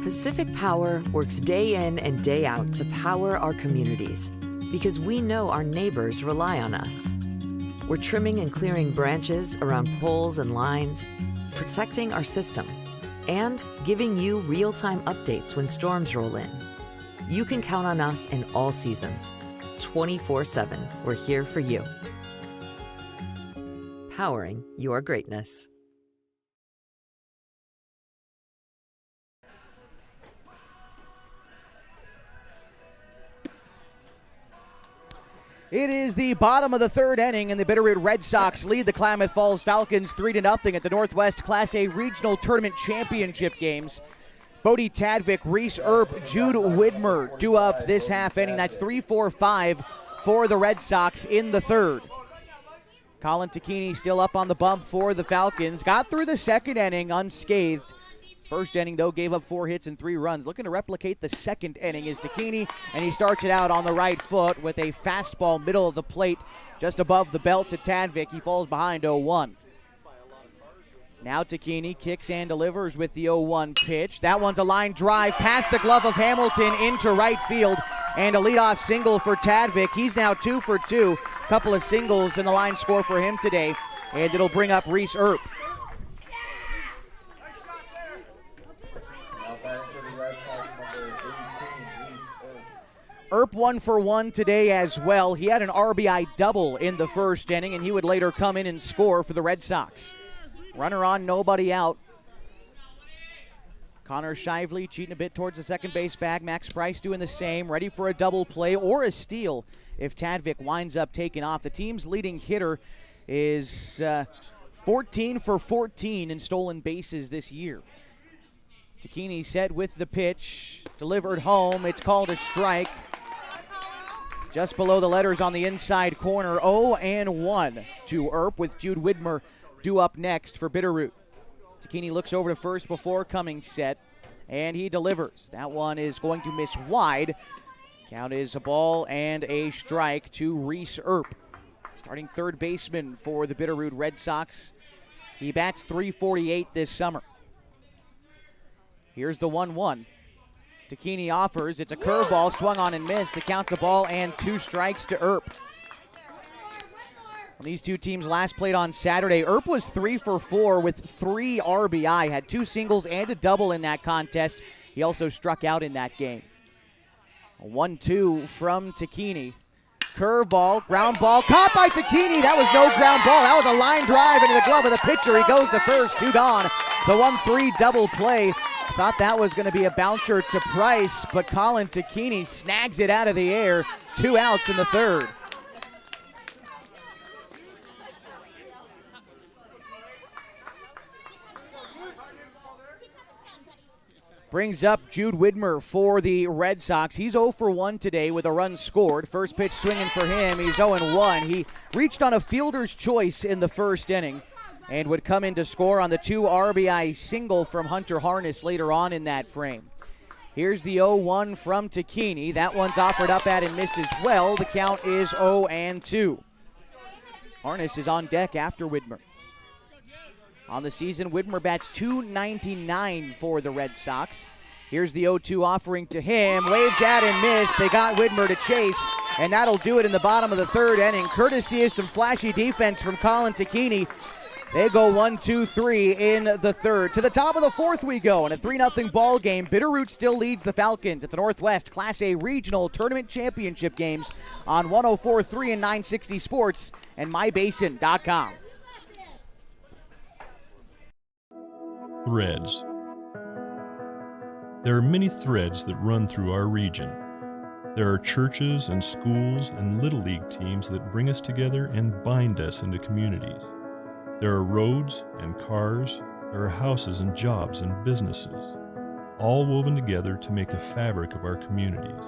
S2: Pacific Power works day in and day out to power our communities because we know our neighbors rely on us. We're trimming and clearing branches around poles and lines, protecting our system, and giving you real-time updates when storms roll in. You can count on us in all seasons. 24/7, we're here for you. Powering your greatness.
S1: It is the bottom of the 3rd inning, and the Bitterroot Red Sox lead the Klamath Falls Falcons 3-0 at the Northwest Class A Regional Tournament Championship games. Bodie Tadvik, Reese Earp, Jude Widmer due up this half inning. That's 3-4-5 for the Red Sox in the 3rd. Colin Tacchini still up on the bump for the Falcons. Got through the 2nd inning unscathed. First inning, though, gave up 4 hits and 3 runs. Looking to replicate the 2nd inning is Tacchini, and he starts it out on the right foot with a fastball middle of the plate just above the belt to Tadvik. He falls behind 0-1. Now Tacchini kicks and delivers with the 0-1 pitch. That one's a line drive past the glove of Hamilton into right field, and a leadoff single for Tadvik. He's now 2 for 2. Couple of singles in the line score for him today, and it'll bring up Reese Earp. Earp 1 for 1 today as well. He had an RBI double in the 1st inning, and he would later come in and score for the Red Sox. Runner on, nobody out. Connor Shively cheating a bit towards the second base bag. Max Price doing the same, ready for a double play or a steal if Tadvik winds up taking off. The team's leading hitter is 14 for 14 in stolen bases this year. Tacchini set with the pitch, delivered home. It's called a strike. Just below the letters on the inside corner, 0-1 to Earp, with Jude Widmer due up next for Bitterroot. Tacchini looks over to first before coming set, and he delivers. That one is going to miss wide. Count is a ball and a strike to Reese Earp, starting 3rd baseman for the Bitterroot Red Sox. He bats .348 this summer. Here's the 1-1. Tacchini offers. It's a curveball, swung on and missed. The count's a ball and 2 strikes to Earp. When these two teams last played on Saturday, Earp was 3 for 4 with 3 RBI. Had 2 singles and a double in that contest. He also struck out in that game. A 1-2 from Tacchini. Curveball, ground ball, caught by Tacchini. That was no ground ball. That was a line drive into the glove of the pitcher. He goes to first, 2 gone. The 1-3 double play. Thought that was going to be a bouncer to Price, but Colin Tacchini snags it out of the air. 2 outs in the 3rd. Brings up Jude Widmer for the Red Sox. He's 0 for 1 today with a run scored. First pitch swinging for him. He's 0-1. He reached on a fielder's choice in the 1st inning and would come in to score on the 2 RBI single from Hunter Harness later on in that frame. Here's the 0-1 from Tacchini. That one's offered up at and missed as well. The count is 0-2. Harness is on deck after Widmer. On the season, Widmer bats .299 for the Red Sox. Here's the 0-2 offering to him. Waved at and missed. They got Widmer to chase, and that'll do it in the bottom of the third inning. Courtesy of some flashy defense from Colin Tacchini. They go 1-2-3 in the third. To the top of the fourth we go in a 3-0 ball game. Bitterroot still leads the Falcons at the Northwest Class A Regional Tournament Championship games on 104.3 and 960 Sports and mybasin.com.
S17: Threads. There are many threads that run through our region. There are churches and schools and Little League teams that bring us together and bind us into communities. There are roads and cars, there are houses and jobs and businesses, all woven together to make the fabric of our communities.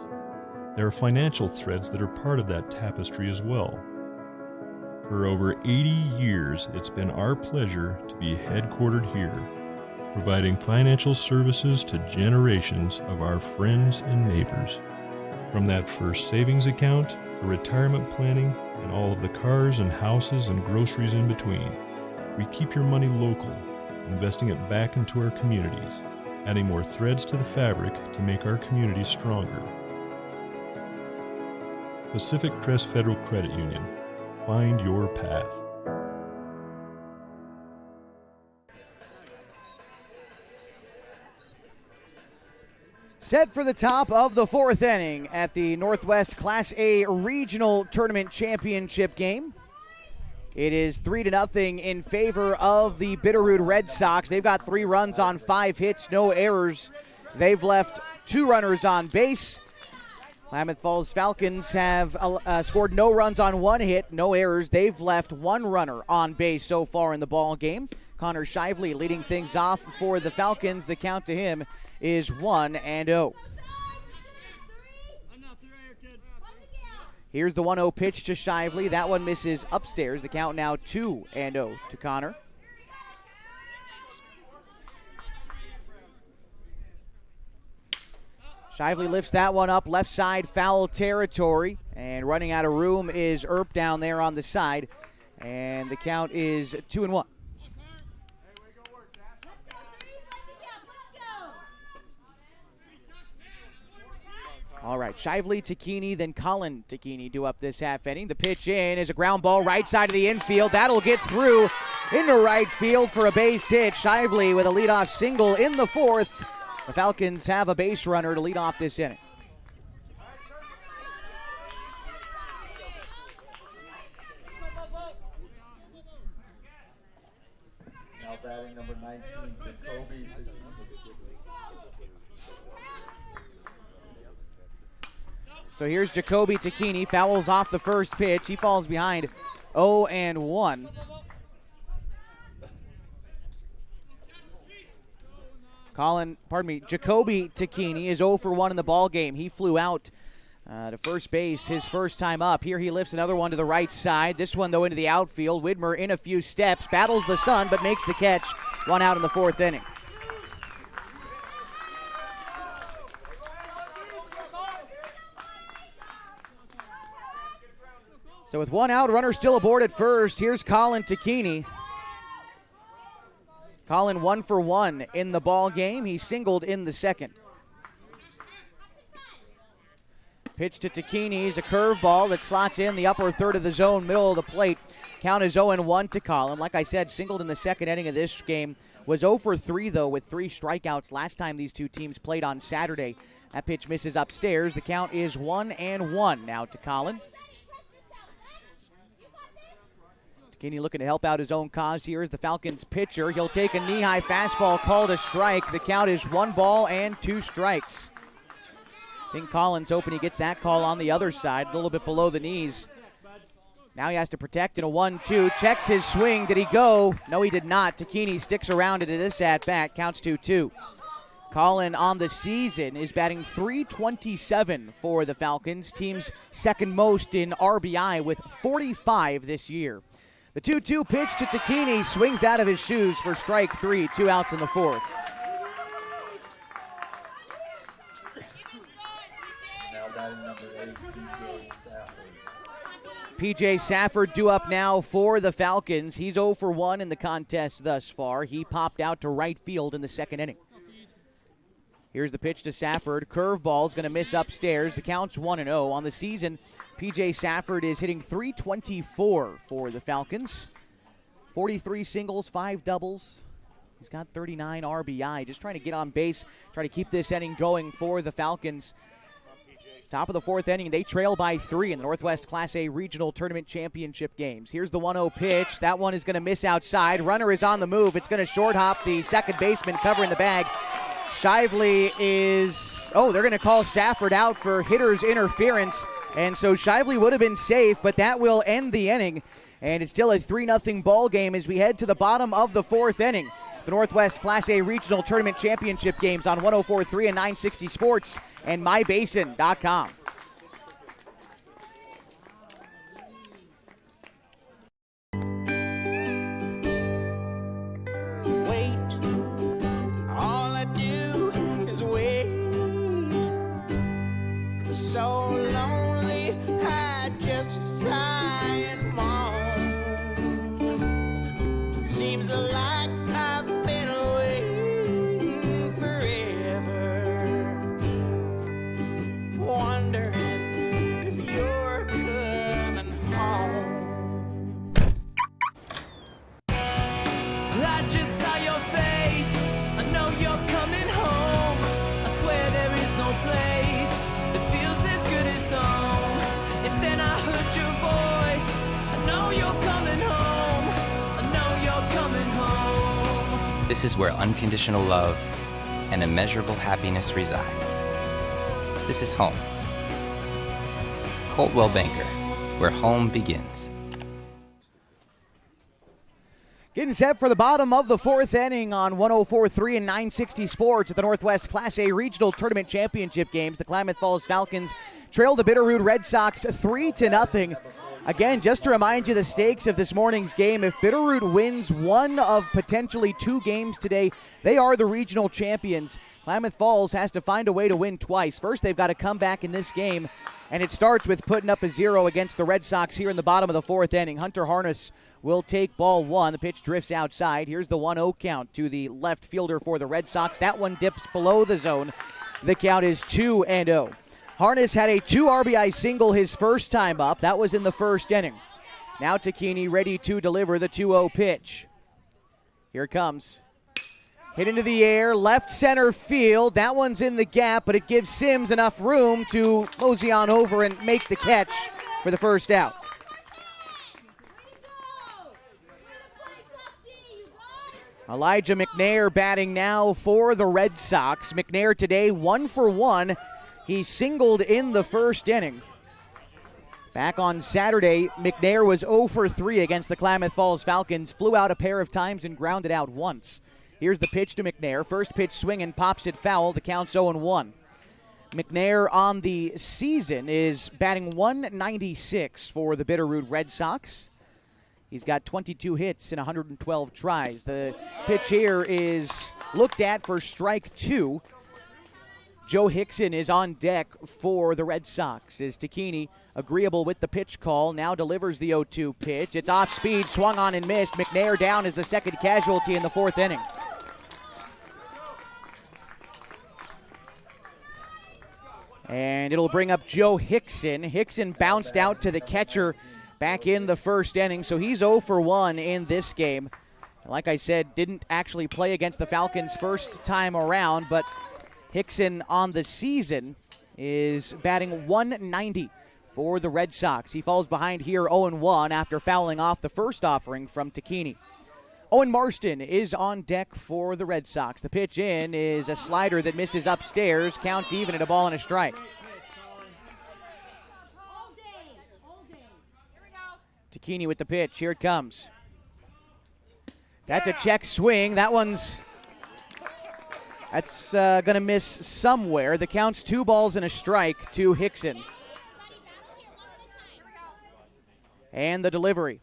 S17: There are financial threads that are part of that tapestry as well. For over 80 years, it's been our pleasure to be headquartered here, providing financial services to generations of our friends and neighbors. From that first savings account, to retirement planning, and all of the cars and houses and groceries in between. We keep your money local, investing it back into our communities, adding more threads to the fabric to make our communities stronger. Pacific Crest Federal Credit Union. Find your path.
S1: Set for the top of the fourth inning at the Northwest Class A Regional Tournament Championship game. It is 3-0 in favor of the Bitterroot Red Sox. They've got 3 runs on 5 hits, no errors. They've left 2 runners on base. Klamath Falls Falcons have scored no runs on 1 hit, no errors. They've left 1 runner on base so far in the ball game. Connor Shively leading things off for the Falcons. The count to him is 1-0. Here's the 1-0 pitch to Shively. That one misses upstairs. The count now 2-0 to Connor. Shively lifts that one up left side, foul territory. And running out of room is Earp down there on the side. And the count is 2-1. All right, Shively, Tacchini, then Colin Tacchini do up this half inning. The pitch in is a ground ball right side of the infield. That'll get through into right field for a base hit. Shively with a leadoff single in the fourth. The Falcons have a base runner to lead off this inning.
S11: Now batting number 19, Jacoby.
S1: So here's Jacoby Tacchini, fouls off the first pitch. He falls behind 0-1. Jacoby Tacchini is 0-for-1 in the ball game. He flew out to first base his first time up. Here he lifts another one to the right side. This one, though, into the outfield. Widmer in a few steps, battles the sun, but makes the catch. 1 out in the fourth inning. So with 1 out, runner still aboard at first. Here's Colin Tacchini. Colin 1-for-1 in the ball game. He singled in the second. Pitch to Tacchini is a curveball that slots in the upper third of the zone, middle of the plate. Count is 0-1 to Colin. Like I said, singled in the second inning of this game. Was 0-for-3, though, with 3 strikeouts last time these two teams played on Saturday. That pitch misses upstairs. The count is 1-1 now to Colin. Tacchini looking to help out his own cause here as the Falcons pitcher. He'll take a knee-high fastball called a strike. The count is 1 ball and 2 strikes. I think Colin's hoping he gets that call on the other side, a little bit below the knees. Now he has to protect in a 1-2. Checks his swing. Did he go? No, he did not. Tacchini sticks around into this at-bat. Counts 2-2. Colin on the season is batting .327 for the Falcons. Team's second most in RBI with 45 this year. The 2-2 pitch to Tacchini swings out of his shoes for strike 3, 2 outs in the fourth.
S11: Now batting number 8, DJ
S1: P.J. Safford due up now for the Falcons. He's 0 for 1 in the contest thus far. He popped out to right field in the second inning. Here's the pitch to Safford. Curveball's going to miss upstairs. The count's 1-0. On the season, P.J. Safford is hitting .324 for the Falcons. 43 singles, 5 doubles. He's got 39 RBI. Just trying to get on base, try to keep this inning going for the Falcons. Top of the fourth inning, they trail by 3 in the Northwest Class A Regional Tournament Championship games. Here's the 1-0 pitch. That one is going to miss outside. Runner is on the move. It's going to short hop the second baseman covering the bag. Shively is, they're going to call Safford out for hitter's interference. And so Shively would have been safe, but that will end the inning. And it's still a 3-0 ball game as we head to the bottom of the fourth inning. The Northwest Class A Regional Tournament Championship games on 104.3 and 960 Sports and mybasin.com.
S18: Wait, all I do is wait. So lonely, I just sigh and moan. Seems like I've been away forever, wondering if you're coming home. I just saw your face, I know you're coming home. I swear there is no place that feels as good as home. And then I heard your voice, I know you're coming home. I know you're coming home.
S19: This is where unconditional love and immeasurable happiness reside. This is home. Coltwell Banker, where home begins.
S1: Getting set for the bottom of the fourth inning on 104.3 and 960 Sports at the Northwest Class A Regional Tournament Championship games. The Klamath Falls Falcons trail the Bitterroot Red Sox 3-0. Again, just to remind you the stakes of this morning's game, if Bitterroot wins one of potentially 2 games today, they are the regional champions. Klamath Falls has to find a way to win twice. First, they've got to come back in this game, and it starts with putting up a 0 against the Red Sox here in the bottom of the fourth inning. Hunter Harness will take ball 1. The pitch drifts outside. Here's the 1-0 count to the left fielder for the Red Sox. That one dips below the zone. The count is 2-0. Harness had a 2 RBI single his first time up. That was in the first inning. Now Takini ready to deliver the 2-0 pitch. Here it comes. Hit into the air, left center field. That one's in the gap, but it gives Sims enough room to mosey on over and make the catch for the first out. Elijah McNair batting now for the Red Sox. McNair today 1 for 1. He singled in the first inning. Back on Saturday, McNair was 0 for 3 against the Klamath Falls Falcons. Flew out a pair of times and grounded out once. Here's the pitch to McNair. First pitch swinging, pops it foul. The count's 0-1. McNair on the season is batting .196 for the Bitterroot Red Sox. He's got 22 hits in 112 tries. The pitch here is looked at for strike 2. Joe Hickson is on deck for the Red Sox as Takini, agreeable with the pitch call, now delivers the 0-2 pitch. It's off speed, swung on and missed. McNair down as the second casualty in the fourth inning. And it'll bring up Joe Hickson. Hickson bounced out to the catcher back in the first inning, so he's 0 for 1 in this game. Like I said, didn't actually play against the Falcons first time around, but Hickson on the season is batting .190 for the Red Sox. He falls behind here 0-1 after fouling off the first offering from Takini. Owen Marston is on deck for the Red Sox. The pitch in is a slider that misses upstairs, counts even at a ball and a strike. Takini with the pitch. Here it comes. That's a check swing. That's going to miss somewhere. The count's 2 balls and a strike to Hickson. And the delivery.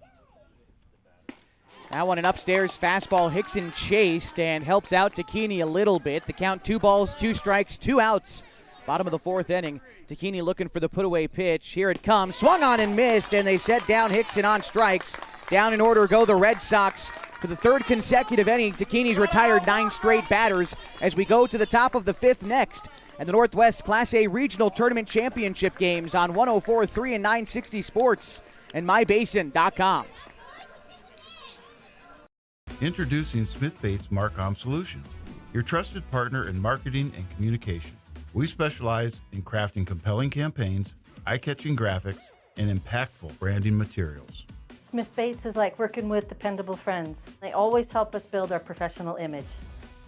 S1: That one an upstairs fastball. Hickson chased and helps out Takini a little bit. The count 2 balls, 2 strikes, 2 outs Bottom of the fourth inning. Takini looking for the put-away pitch. Here it comes. Swung on and missed, and they set down Hickson on strikes. Down in order go the Red Sox. For the third consecutive inning, Takini's retired 9 straight batters as we go to the top of the 5th next. And the Northwest Class A Regional Tournament Championship games on 104.3 and 960 Sports and MyBasin.com.
S6: Introducing Smith Bates Marcom Solutions, your trusted partner in marketing and communication. We specialize in crafting compelling campaigns, eye-catching graphics, and impactful branding materials.
S20: Smith Bates is like working with dependable friends. They always help us build our professional image.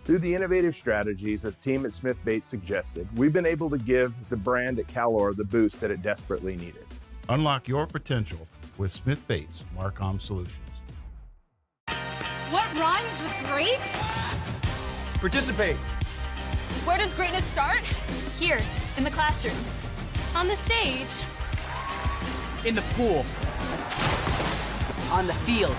S7: Through the innovative strategies that the team at Smith Bates suggested, we've been able to give the brand at Calor the boost that it desperately needed.
S6: Unlock your potential with Smith Bates Marcom Solutions.
S8: What rhymes with great?
S9: Participate.
S8: Where does greatness start? Here, in the classroom. On the stage.
S9: In the pool. On the field.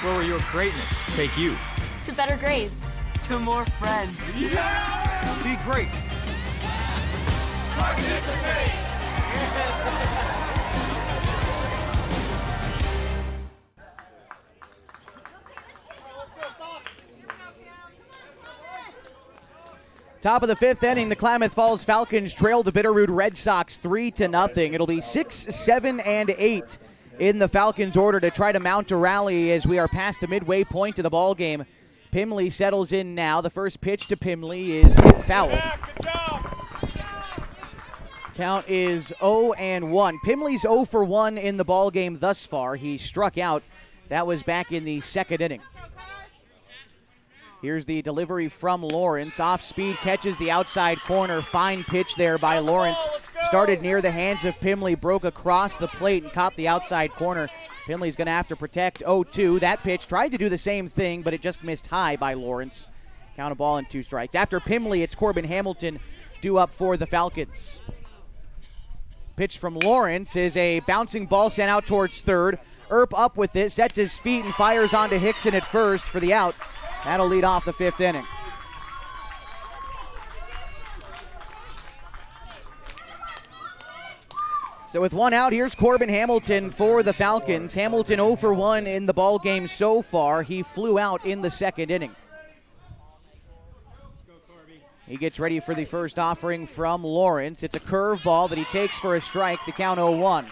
S9: Where will your greatness take you?
S8: To better grades.
S9: To more friends. Be great.
S18: Participate.
S1: Top of the 5th inning, the Klamath Falls Falcons trail the Bitterroot Red Sox 3-0. It'll be 6, 7, and 8 in the Falcons' order to try to mount a rally as we are past the midway point of the ball game. Pimley settles in now. The first pitch to Pimley is hit foul. Count is 0-1. Pimley's 0 for 1 in the ball game thus far. He struck out. That was back in the 2nd inning. Here's the delivery from Lawrence. Off speed, catches the outside corner. Fine pitch there by Lawrence. Started near the hands of Pimley, broke across the plate and caught the outside corner. Pimley's going to have to protect 0-2. That pitch tried to do the same thing, but it just missed high by Lawrence. Count a ball and 2 strikes. After Pimley, it's Corbin Hamilton due up for the Falcons. Pitch from Lawrence is a bouncing ball sent out towards third. Earp up with it, sets his feet and fires onto Hickson at first for the out. That'll lead off the 5th inning. So with 1 out, here's Corbin Hamilton for the Falcons. Hamilton 0 for 1 in the ball game so far. He flew out in the 2nd inning. He gets ready for the first offering from Lawrence. It's a curveball that he takes for a strike. The count 0-1.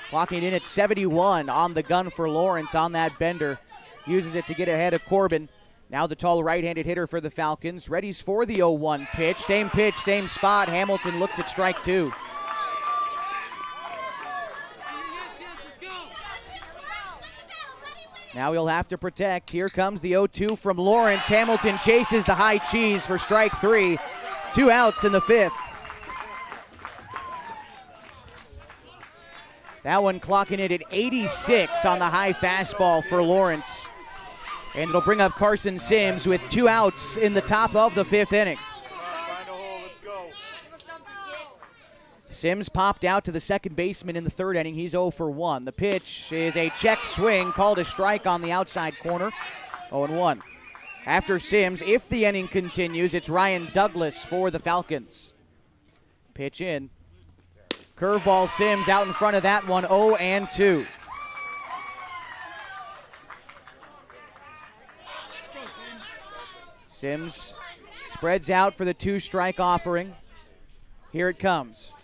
S1: Clocking in at 71 on the gun for Lawrence on that bender. Uses it to get ahead of Corbin. Now the tall right-handed hitter for the Falcons. Readies for the 0-1 pitch. Same spot. Hamilton looks at strike 2. Now he'll have to protect. Here comes the 0-2 from Lawrence. Hamilton chases the high cheese for strike 3. 2 outs in the 5th. That one clocking it at 86 on the high fastball for Lawrence. And it'll bring up Carson Sims with 2 outs in the top of the 5th inning. Sims popped out to the second baseman in the 3rd inning. He's 0 for 1. The pitch is a check swing, called a strike on the outside corner. 0-1. After Sims, if the inning continues, it's Ryan Douglas for the Falcons. Pitch in. Curveball Sims out in front of that one, 0-2. Sims spreads out for the 2-strike offering. Here it comes.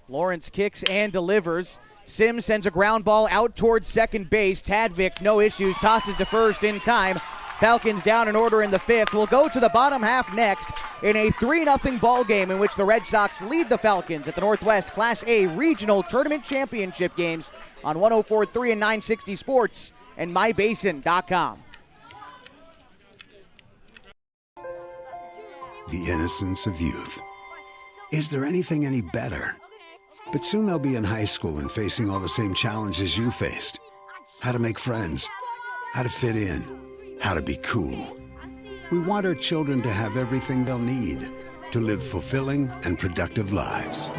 S1: Lawrence kicks and delivers. Sims sends a ground ball out towards second base. Tadvik, no issues, tosses to first in time. Falcons down in order in the 5th. We'll go to the bottom half next in a 3-0 ball game in which the Red Sox lead the Falcons at the Northwest Class A Regional Tournament Championship games on 104.3 and 960 Sports and MyBasin.com.
S10: The innocence of youth. Is there anything any better? But soon they'll be in high school and facing all the same challenges you faced. How to make friends, how to fit in, how to be cool. We want our children to have everything they'll need to live fulfilling and productive lives.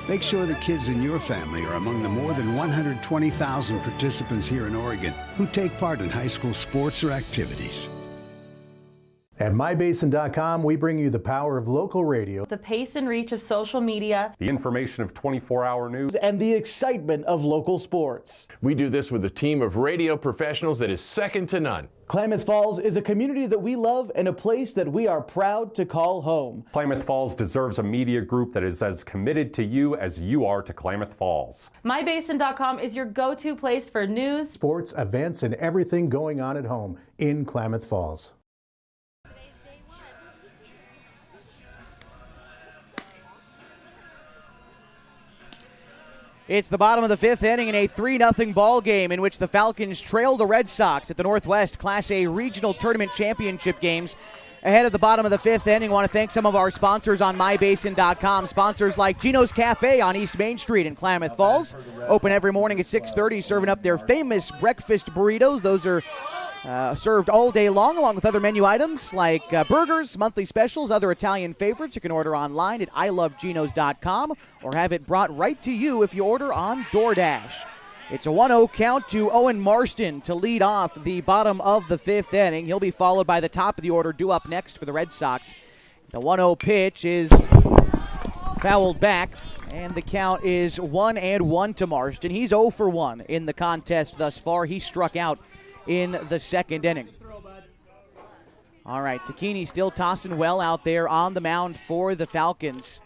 S10: Make sure the kids in your family are among the more than 120,000 participants here in Oregon who take part in high school sports or activities.
S12: At mybasin.com, we bring you the power of local radio,
S13: The pace and reach of social media,
S14: the information of 24-hour news,
S1: and the excitement of local sports.
S21: We do this with a team of radio professionals that is second to none.
S1: Klamath Falls is a community that we love and a place that we are proud to call home.
S14: Klamath Falls deserves a media group that is as committed to you as you are to Klamath Falls.
S13: mybasin.com is your go-to place for news,
S12: sports, events, and everything going on at home in Klamath Falls.
S1: It's the bottom of the fifth inning in a 3-0 ball game in which the Falcons trail the Red Sox at the Northwest Class A Regional Tournament Championship games. Ahead of the bottom of the fifth inning, I want to thank some of our sponsors on mybasin.com. Sponsors like Gino's Cafe on East Main Street in Klamath Falls. Open every morning at 6:30, serving up their famous breakfast burritos. Those are served all day long, along with other menu items like burgers, monthly specials, other Italian favorites. You can order online at iloveginos.com or have it brought right to you if you order on DoorDash. It's a 1-0 count to Owen Marston to lead off the bottom of the fifth inning. He'll be followed by the top of the order due up next for the Red Sox. The 1-0 pitch is fouled back, and the count is 1-1 to Marston. He's 0 for 1 in the contest thus far. He struck out in the second inning. All right, Takini still tossing well out there on the mound for the Falcons.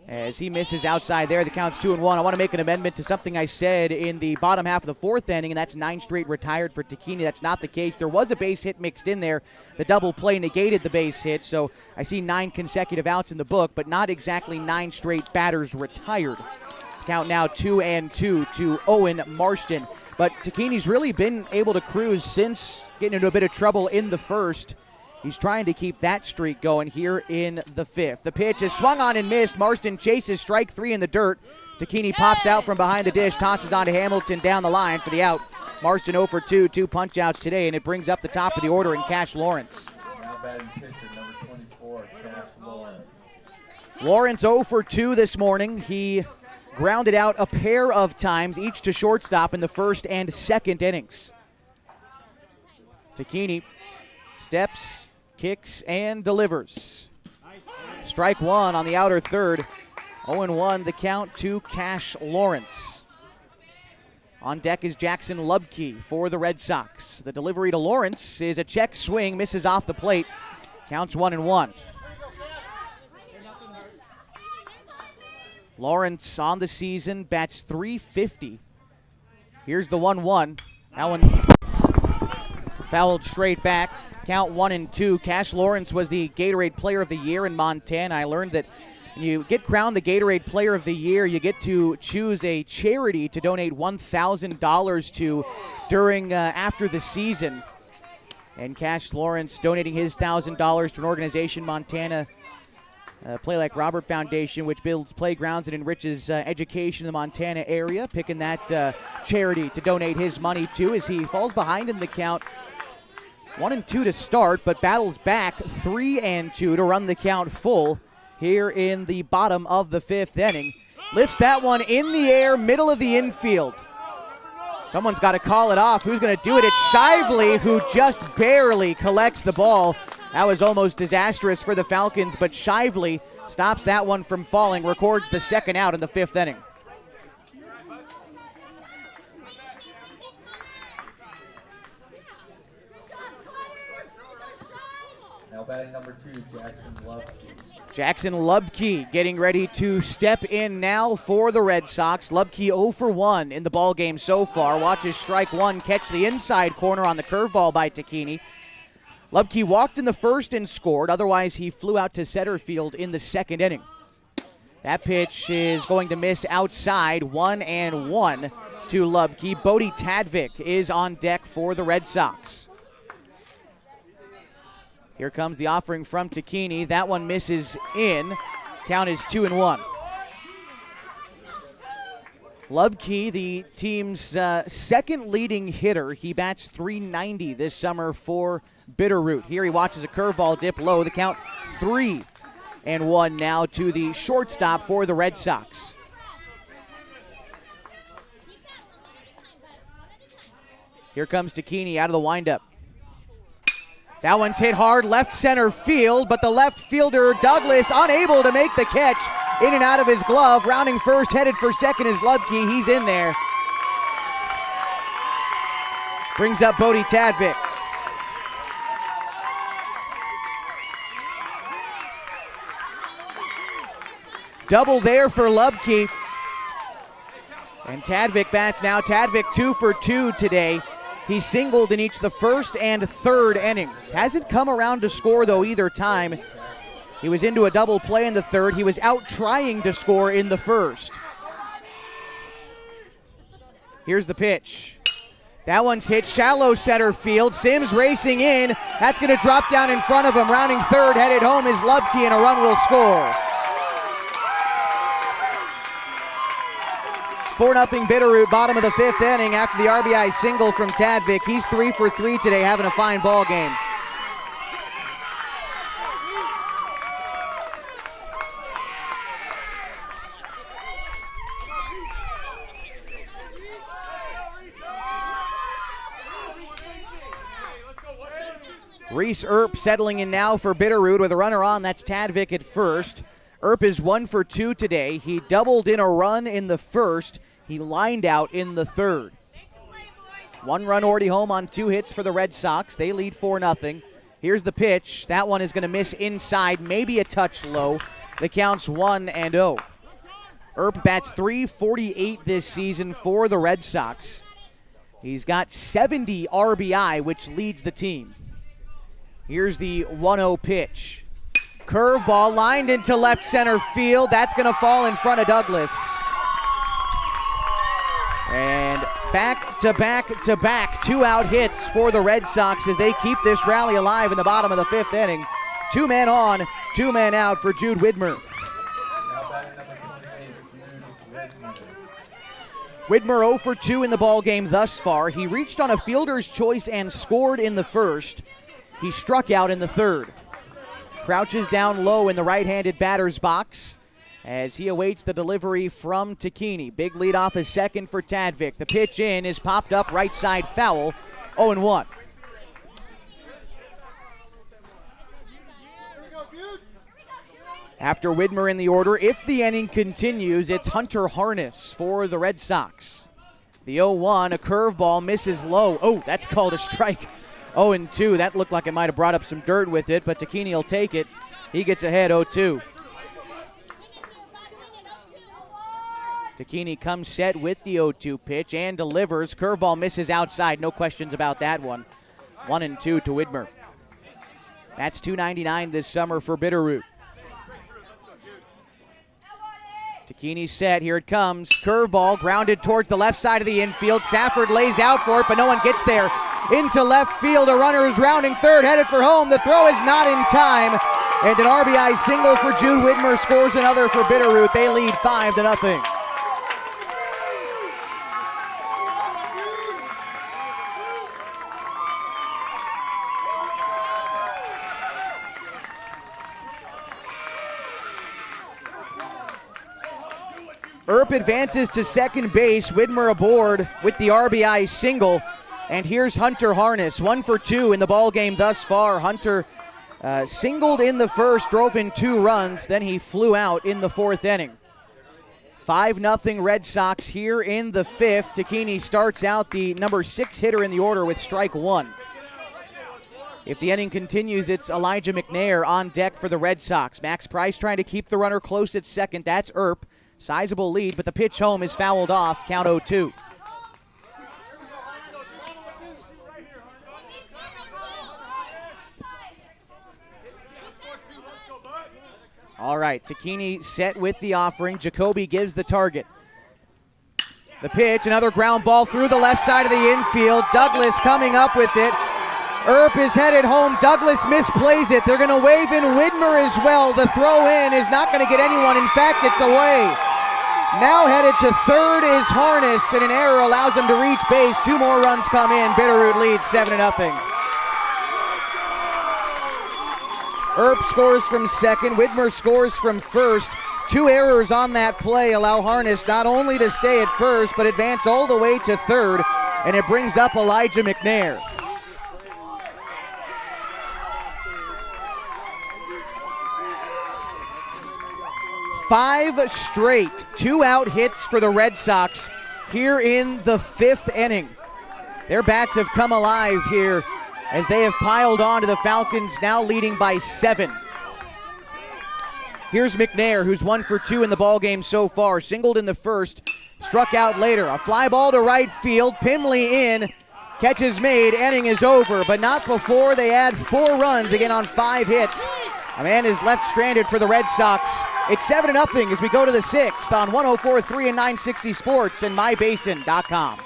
S1: As he misses outside there, the count's 2-1. I want to make an amendment to something I said in the bottom half of the fourth inning, and that's 9 straight retired for Takini. That's not the case. There was a base hit mixed in there. The double play negated the base hit, so I see 9 consecutive outs in the book, but not exactly 9 straight batters retired. It's count now 2-2 to Owen Marston. But Takini's really been able to cruise since getting into a bit of trouble in the first. He's trying to keep that streak going here in the fifth. The pitch is swung on and missed. Marston chases strike 3 in the dirt. Takini pops out from behind the dish, tosses on to Hamilton down the line for the out. Marston 0 for 2, 2 punch outs today, and it brings up the top of the order in Cash Lawrence.
S11: Now batting pitcher, number 24, Cash Lawrence.
S1: Lawrence 0 for 2 this morning. He grounded out a pair of times, each to shortstop in the first and second innings. Takini steps, kicks, and delivers. Strike 1 on the outer third. 0-1 the count to Cash Lawrence. On deck is Jackson Lubke for the Red Sox. The delivery to Lawrence is a check swing, misses off the plate. Counts 1-1. Lawrence on the season bats .350. Here's the 1-1. That one fouled straight back. Count 1-2. Cash Lawrence was the Gatorade Player of the Year in Montana. I learned that when you get crowned the Gatorade Player of the Year, you get to choose a charity to donate $1,000 to during after the season. And Cash Lawrence donating his $1,000 to an organization, Montana Play Like Robert Foundation, which builds playgrounds and enriches education in the Montana area, picking that charity to donate his money to as he falls behind in the count. 1-2 to start, but battles back 3-2 to run the count full here in the bottom of the fifth inning. Lifts that one in the air, middle of the infield. Someone's got to call it off. Who's going to do it? It's Shively, who just barely collects the ball. That was almost disastrous for the Falcons, but Shively stops that one from falling, records the second out in the fifth inning.
S11: Now batting number 2, Jackson Lubke.
S1: Jackson Lubke getting ready to step in now for the Red Sox. Lubke 0 for 1 in the ballgame so far. Watches strike 1 catch the inside corner on the curveball by Takini. Lubke walked in the first and scored. Otherwise, he flew out to center field in the second inning. That pitch is going to miss outside. 1-1 to Lubke. Bodie Tadvik is on deck for the Red Sox. Here comes the offering from Takini. That one misses in. Count is 2-1. Lubke, the team's second leading hitter. He bats .390 this summer for Bitterroot. Here he watches a curveball dip low. The count 3-1 now to the shortstop for the Red Sox. Here comes Takini out of the windup. That one's hit hard left center field, but the left fielder Douglas unable to make the catch. In and out of his glove. Rounding first, headed for second is Lubke. He's in there. Brings up Bodie Tadvik. Double there for Lubke. And Tadvik bats now. Tadvik 2 for 2 today. He singled in each the first and third innings. Hasn't come around to score, though, either time. He was into a double play in the third. He was out trying to score in the first. Here's the pitch. That one's hit shallow center field. Sims racing in. That's going to drop down in front of him. Rounding third, headed home is Lubke, and a run will score. 4-0 Bitterroot, bottom of the fifth inning after the RBI single from Tadvik. He's 3 for 3 today, having a fine ball game. Reese Earp settling in now for Bitterroot with a runner on. That's Tadvik at first. Earp is 1 for 2 today. He doubled in a run in the first. He lined out in the third. 1 run already home on 2 hits for the Red Sox. They lead 4-0. Here's the pitch. That one is going to miss inside, maybe a touch low. The count's 1-0. Earp bats .348 this season for the Red Sox. He's got 70 RBI, which leads the team. Here's the 1-0 pitch. Curveball lined into left center field. That's going to fall in front of Douglas. And back-to-back 2-out hits for the Red Sox as they keep this rally alive in the bottom of the fifth inning. 2 men on, 2 men out for Jude Widmer. Widmer 0 for 2 in the ballgame thus far. He reached on a fielder's choice and scored in the first. He struck out in the third. Crouches down low in the right-handed batter's box as he awaits the delivery from Tacchini. Big lead off his second for Tadvik. The pitch in is popped up right side foul, 0-1. After Widmer in the order, if the inning continues, it's Hunter Harness for the Red Sox. The 0-1, a curveball, misses low. Oh, that's called a strike. 0-2. That looked like it might have brought up some dirt with it, but Tacchini will take it. He gets ahead 0-2. Tacchini comes set with the 0-2 pitch and delivers. Curveball misses outside. No questions about that one. 1-2 to Widmer. That's .299 this summer for Bitterroot. Tacchini set. Here it comes. Curveball grounded towards the left side of the infield. Safford lays out for it, but no one gets there. Into left field. A runner is rounding third, headed for home. The throw is not in time. And an RBI single for Jude Widmer scores another for Bitterroot. They lead 5-0. Earp advances to second base. Widmer aboard with the RBI single. And here's Hunter Harness, 1 for 2 in the ballgame thus far. Hunter singled in the first, drove in 2 runs, then he flew out in the fourth inning. 5-0 Red Sox here in the fifth. Tacchini starts out the number 6 hitter in the order with strike 1. If the inning continues, it's Elijah McNair on deck for the Red Sox. Max Price trying to keep the runner close at second. That's Earp. Sizable lead, but the pitch home is fouled off. Count 0-2. All right, Tacchini set with the offering. Jacoby gives the target. The pitch, another ground ball through the left side of the infield. Douglas coming up with it. Earp is headed home. Douglas misplays it. They're going to wave in Widmer as well. The throw in is not going to get anyone. In fact, it's away. Now headed to third is Harness, and an error allows him to reach base. 2 more runs come in. Bitterroot leads 7-0. Earp scores from second. Widmer scores from first. 2 errors on that play allow Harness not only to stay at first, but advance all the way to third, and it brings up Elijah McNair. 5 straight 2-out hits for the Red Sox here in the 5th inning. Their bats have come alive here as they have piled on to the Falcons, now leading by 7. Here's McNair, who's 1 for 2 in the ballgame so far. Singled in the first, struck out later. A fly ball to right field, Pimley in, catch is made, inning is over, but not before they add 4 runs again on 5 hits. A man is left stranded for the Red Sox. It's 7-0 as we go to the 6th on 104.3 and 960 Sports and MyBasin.com.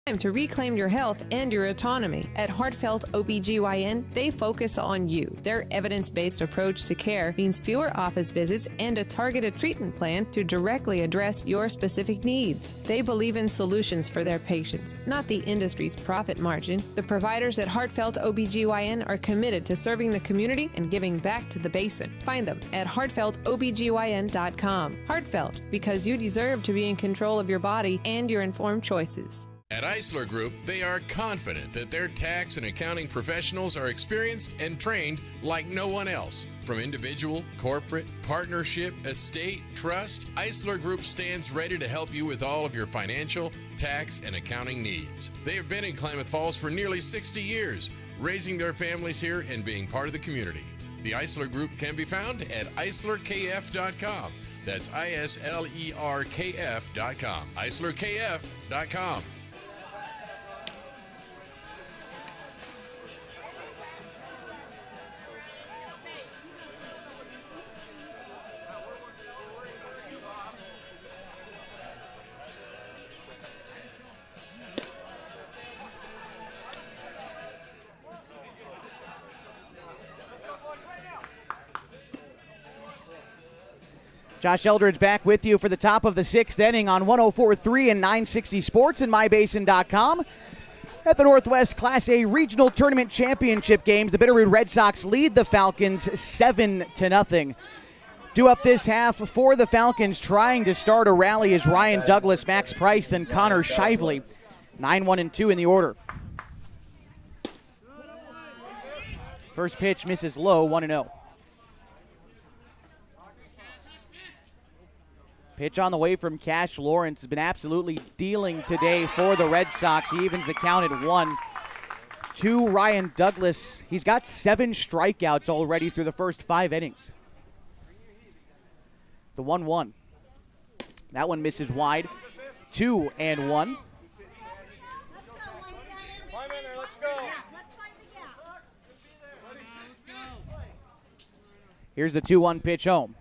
S16: Time to reclaim your health and your autonomy. At Heartfelt OBGYN, they focus on you. Their evidence-based approach to care means fewer office visits and a targeted treatment plan to directly address your specific needs. They believe in solutions for their patients, not the industry's profit margin. The providers at Heartfelt OBGYN are committed to serving the community and giving back to the basin. Find them at heartfeltobgyn.com. Heartfelt, because you deserve to be in control of your body and your informed choices.
S15: At Eisler Group, they are confident that their tax and accounting professionals are experienced and trained like no one else. From individual, corporate, partnership, estate, trust, Eisler Group stands ready to help you with all of your financial, tax, and accounting needs. They have been in Klamath Falls for nearly 60 years, raising their families here and being part of the community. The Eisler Group can be found at EislerKF.com. That's ISLERKF.com. EislerKF.com.
S1: Josh Eldridge back with you for the top of the 6th inning on 104.3 and 960 Sports and MyBasin.com. At the Northwest Class A Regional Tournament Championship games, the Bitterroot Red Sox lead the Falcons 7-0. Due up this half for the Falcons, trying to start a rally is Ryan Douglas, Max Price, then Connor Shively. 9-1-2 in the order. First pitch misses low, 1-0. Pitch on the way from Cash Lawrence has been absolutely dealing today for the Red Sox. He evens the count at 1. To Ryan Douglas. He's got 7 strikeouts already through the first 5 innings. The 1-1. That one misses wide. 2-1. Here's the 2-1 pitch home.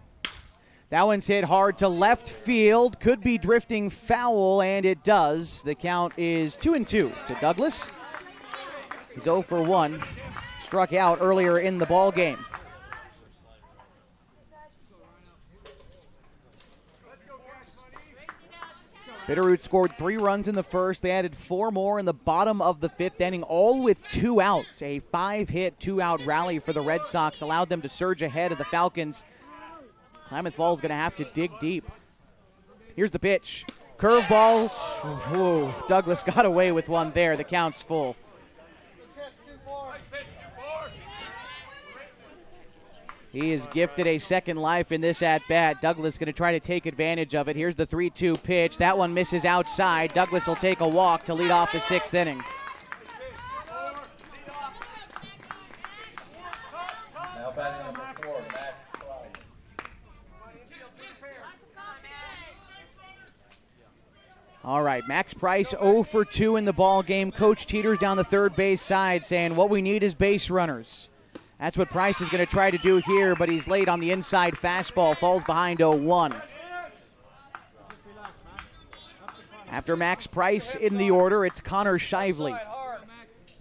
S1: That one's hit hard to left field. Could be drifting foul, and it does. The count is 2-2 to Douglas. He's 0 for 1. Struck out earlier in the ball game. Bitterroot scored 3 runs in the first. They added 4 more in the bottom of the 5th inning, all with 2 outs. A 5-hit, 2-out rally for the Red Sox allowed them to surge ahead of the Falcons. Klamath Falls going to have to dig deep. Here's the pitch. Curveball. Whoa, Douglas got away with one there. The count's full. He is gifted a second life in this at-bat. Douglas going to try to take advantage of it. Here's the 3-2 pitch. That one misses outside. Douglas will take a walk to lead off the 6th inning.
S11: Now batting number 4, Max Price.
S1: All right, Max Price 0 for 2 in the ball game. Coach Teeters down the third base side saying what we need is base runners. That's what Price is going to try to do here, but he's late on the inside fastball, falls behind 0-1. After Max Price in the order, it's Connor Shively.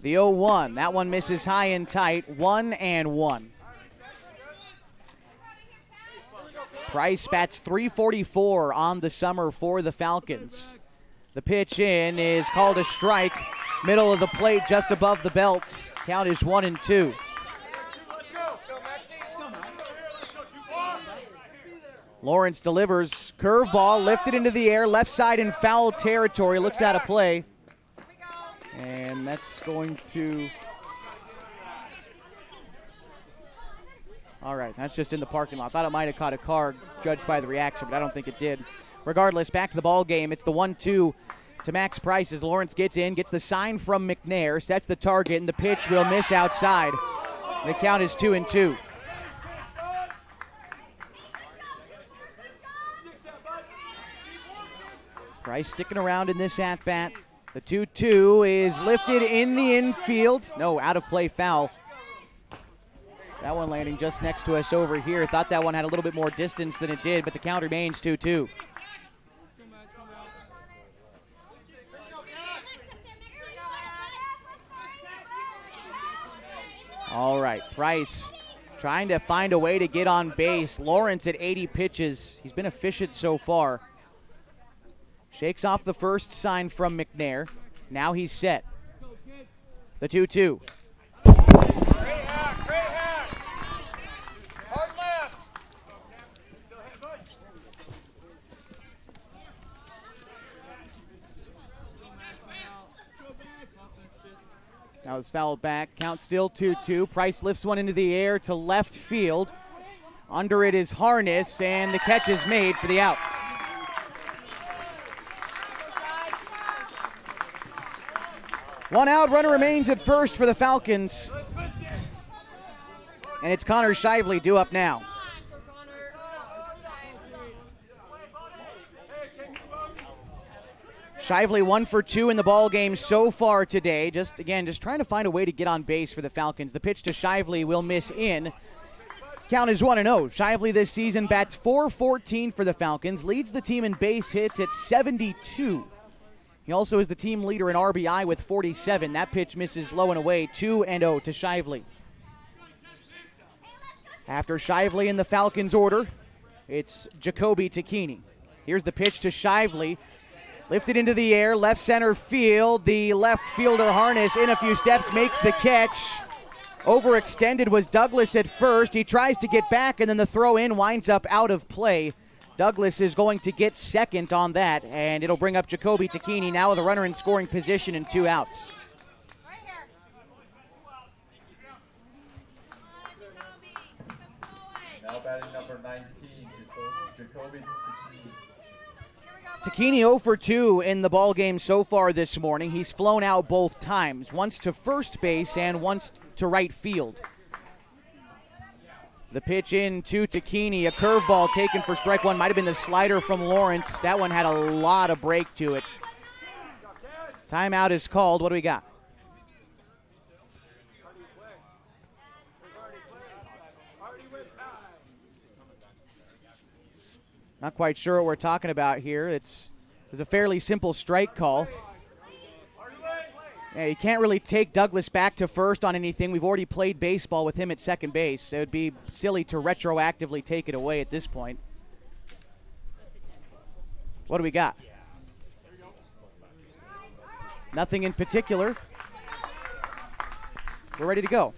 S1: The 0-1, that one misses high and tight, 1-1. Price bats .344 on the summer for the Falcons. The pitch in is called a strike. Middle of the plate, just above the belt. Count is 1-2. Lawrence delivers. Curveball lifted into the air, left side in foul territory. Looks out of play. And that's going to... All right, that's just in the parking lot. Thought it might have caught a car, judged by the reaction, but I don't think it did. Regardless, back to the ball game. It's the 1-2 to Max Price as Lawrence gets in, gets the sign from McNair, sets the target, and the pitch will miss outside. The count is 2-2. Price sticking around in this at-bat. The 2-2 is lifted in the infield. No, out of play foul. That one landing just next to us over here. Thought that one had a little bit more distance than it did, but the count remains 2-2. All right, Price trying to find a way to get on base. Lawrence at 80 pitches. He's been efficient so far. Shakes off the first sign from McNair. Now he's set. The 2-2. Now it's fouled back. Count still 2-2. Price lifts one into the air to left field. Under it is Harness, and the catch is made for the out. One out, runner remains at first for the Falcons. And it's Connor Shively due up now. Shively 1 for 2 in the ball game so far today. Just trying to find a way to get on base for the Falcons. The pitch to Shively will miss in. Count is 1-0. Shively this season bats .414 for the Falcons, leads the team in base hits at 72. He also is the team leader in RBI with 47. That pitch misses low and away, 2-0 to Shively. After Shively in the Falcons order, it's Jacoby Takini. Here's the pitch to Shively. Lifted into the air, left center field. The left fielder Harness in a few steps makes the catch. Overextended was Douglas at first. He tries to get back, and then the throw in winds up out of play. Douglas is going to get second on that, and it'll bring up Jacoby Takini now with a runner in scoring position and 2 outs.
S11: Now batting number 19, Jacoby Takini.
S1: Takini 0 for 2 in the ball game so far this morning. He's flown out both times, once to first base and once to right field. The pitch in to Takini, a curveball taken for strike one. Might have been the slider from Lawrence. That one had a lot of break to it. Timeout is called. What do we got? Not quite sure what we're talking about here. It was a fairly simple strike call. Yeah, you can't really take Douglas back to first on anything. We've already played baseball with him at second base. It would be silly to retroactively take it away at this point. What do we got? Nothing in particular. We're ready to go.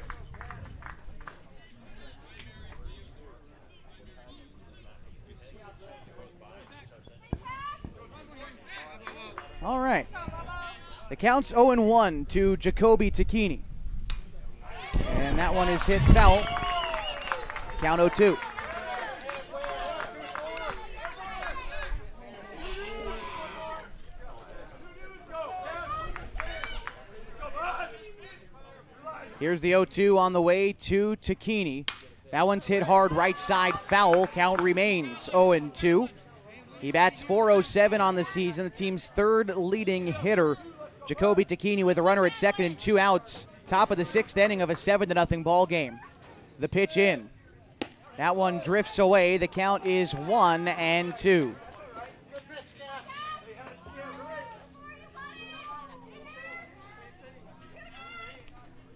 S1: All right. The count's 0-1 to Jacoby Takini. And that one is hit foul. Count 0-2. Here's the 0-2 on the way to Takini. That one's hit hard right side foul. Count remains 0-2. He bats .407 on the season, the team's third leading hitter. Jacoby Takini with a runner at second and 2 outs. Top of the 6th inning of a 7-0 ball game. The pitch in. That one drifts away. The count is 1-2.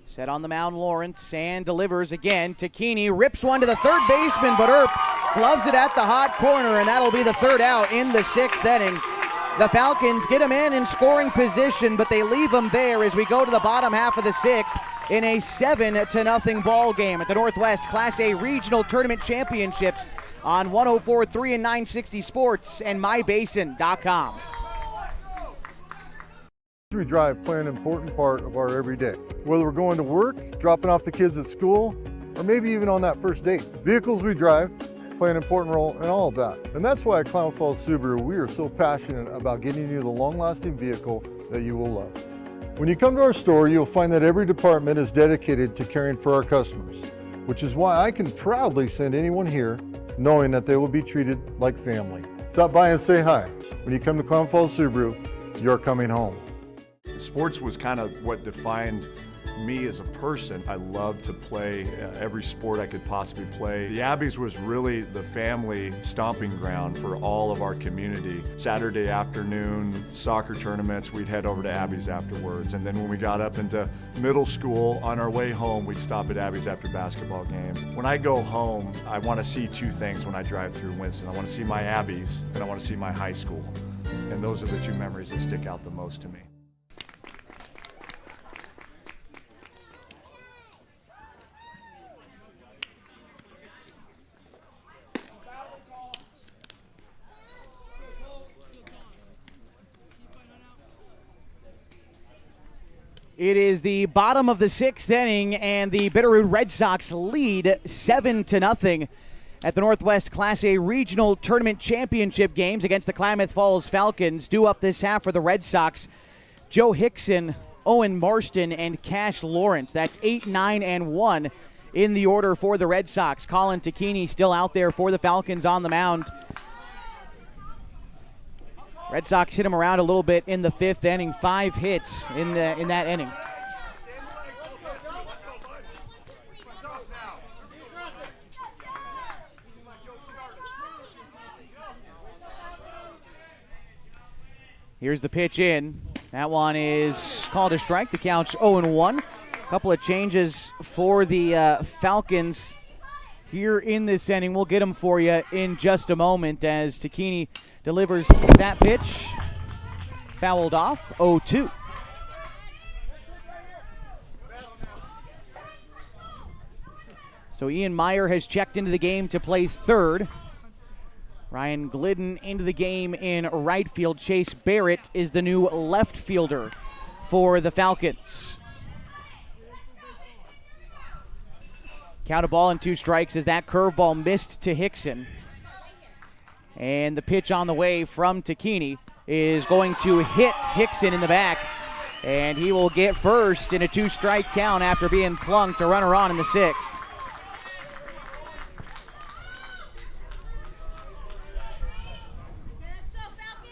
S1: Set on the mound, Lawrence, and delivers again. Takini rips one to the third baseman, but Earp gloves it at the hot corner, and that'll be the 3rd out in the 6th inning. The Falcons get him in scoring position, but they leave him there as we go to the bottom half of the 6th in a 7-0 ball game at the Northwest Class A Regional Tournament Championships on 104.3 and 960 Sports and MyBasin.com.
S3: We drive play an important part of our everyday. Whether we're going to work, dropping off the kids at school, or maybe even on that first date. Vehicles we drive play an important role in all of that. And that's why at Klamath Falls Subaru, we are so passionate about getting you the long-lasting vehicle that you will love. When you come to our store, you'll find that every department is dedicated to caring for our customers, which is why I can proudly send anyone here knowing that they will be treated like family. Stop by and say hi. When you come to Klamath Falls Subaru, you're coming home.
S4: Sports was kind of what defined me as a person. I loved to play every sport I could possibly play. The Abbeys was really the family stomping ground for all of our community. Saturday afternoon soccer tournaments, we'd head over to Abbeys afterwards. And then when we got up into middle school, on our way home, we'd stop at Abbeys after basketball games. When I go home, I want to see two things when I drive through Winston. I want to see my Abbeys and I want to see my high school. And those are the two memories that stick out the most to me.
S1: It is the bottom of the sixth inning, and the Bitterroot Red Sox lead 7-0 at the Northwest Class A Regional Tournament Championship games against the Klamath Falls Falcons. Due up this half for the Red Sox, Joe Hickson, Owen Marston, and Cash Lawrence. That's 8, 9, and 1 in the order for the Red Sox. Colin Tacchini still out there for the Falcons on the mound. Red Sox hit him around a little bit in the fifth inning. 5 hits in that inning. Here's the pitch in. That one is called a strike. The count's 0-1. A couple of changes for the Falcons here in this inning. We'll get them for you in just a moment as Tacchini delivers that pitch. Fouled off, 0-2. So Ian Meyer has checked into the game to play third. Ryan Glidden into the game in right field. Chase Barrett is the new left fielder for the Falcons. Count a ball and 2 strikes as that curveball missed to Hickson. And the pitch on the way from Tacchini is going to hit Hickson in the back. And he will get first in a 2-strike count after being plunked. A runner on in the 6th.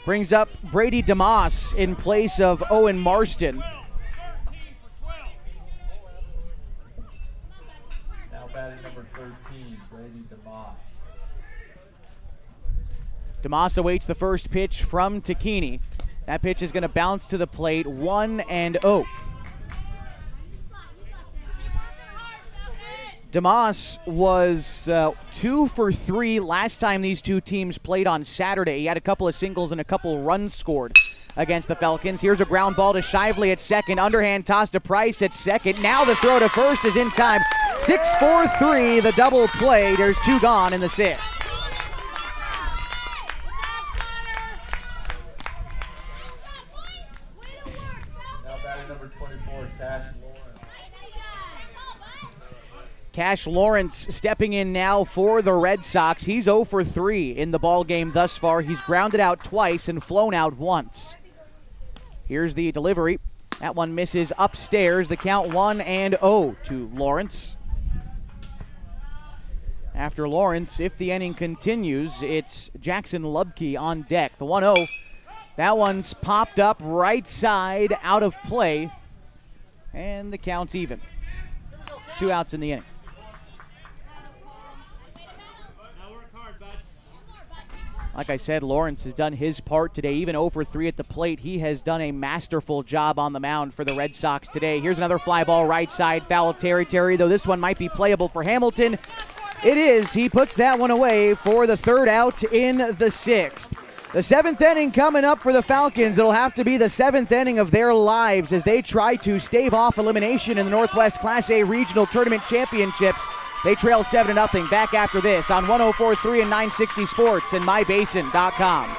S1: Brings up Brady DeMoss in place of Owen Marston.
S11: Now batting number 13, Brady DeMoss.
S1: DeMoss awaits the first pitch from Tacchini. That pitch is going to bounce to the plate, 1-0. DeMoss was 2 for 3 last time these two teams played on Saturday. He had a couple of singles and a couple runs scored against the Falcons. Here's a ground ball to Shively at second. Underhand toss to Price at second. Now the throw to first is in time. 6-4-3, the double play. There's 2 gone in the 6th.
S11: Now batting number 24, Cash Lawrence.
S1: Cash Lawrence stepping in now for the Red Sox. He's 0 for 3 in the ball game thus far. He's grounded out twice and flown out once. Here's the delivery. That one misses upstairs. The count 1-0 to Lawrence. After Lawrence, if the inning continues, it's Jackson Lubke on deck. The 1-0. That one's popped up right side out of play. And the count's even. 2 outs in the inning. Like I said, Lawrence has done his part today. Even 0 for 3 at the plate, he has done a masterful job on the mound for the Red Sox today. Here's another fly ball right side, foul territory, though this one might be playable for Hamilton. It is. He puts that one away for the 3rd out in the 6th. The 7th inning coming up for the Falcons. It'll have to be the 7th inning of their lives as they try to stave off elimination in the Northwest Class A Regional Tournament Championships. They trail 7-0. Back after this on 104.3 and 960 Sports and MyBasin.com.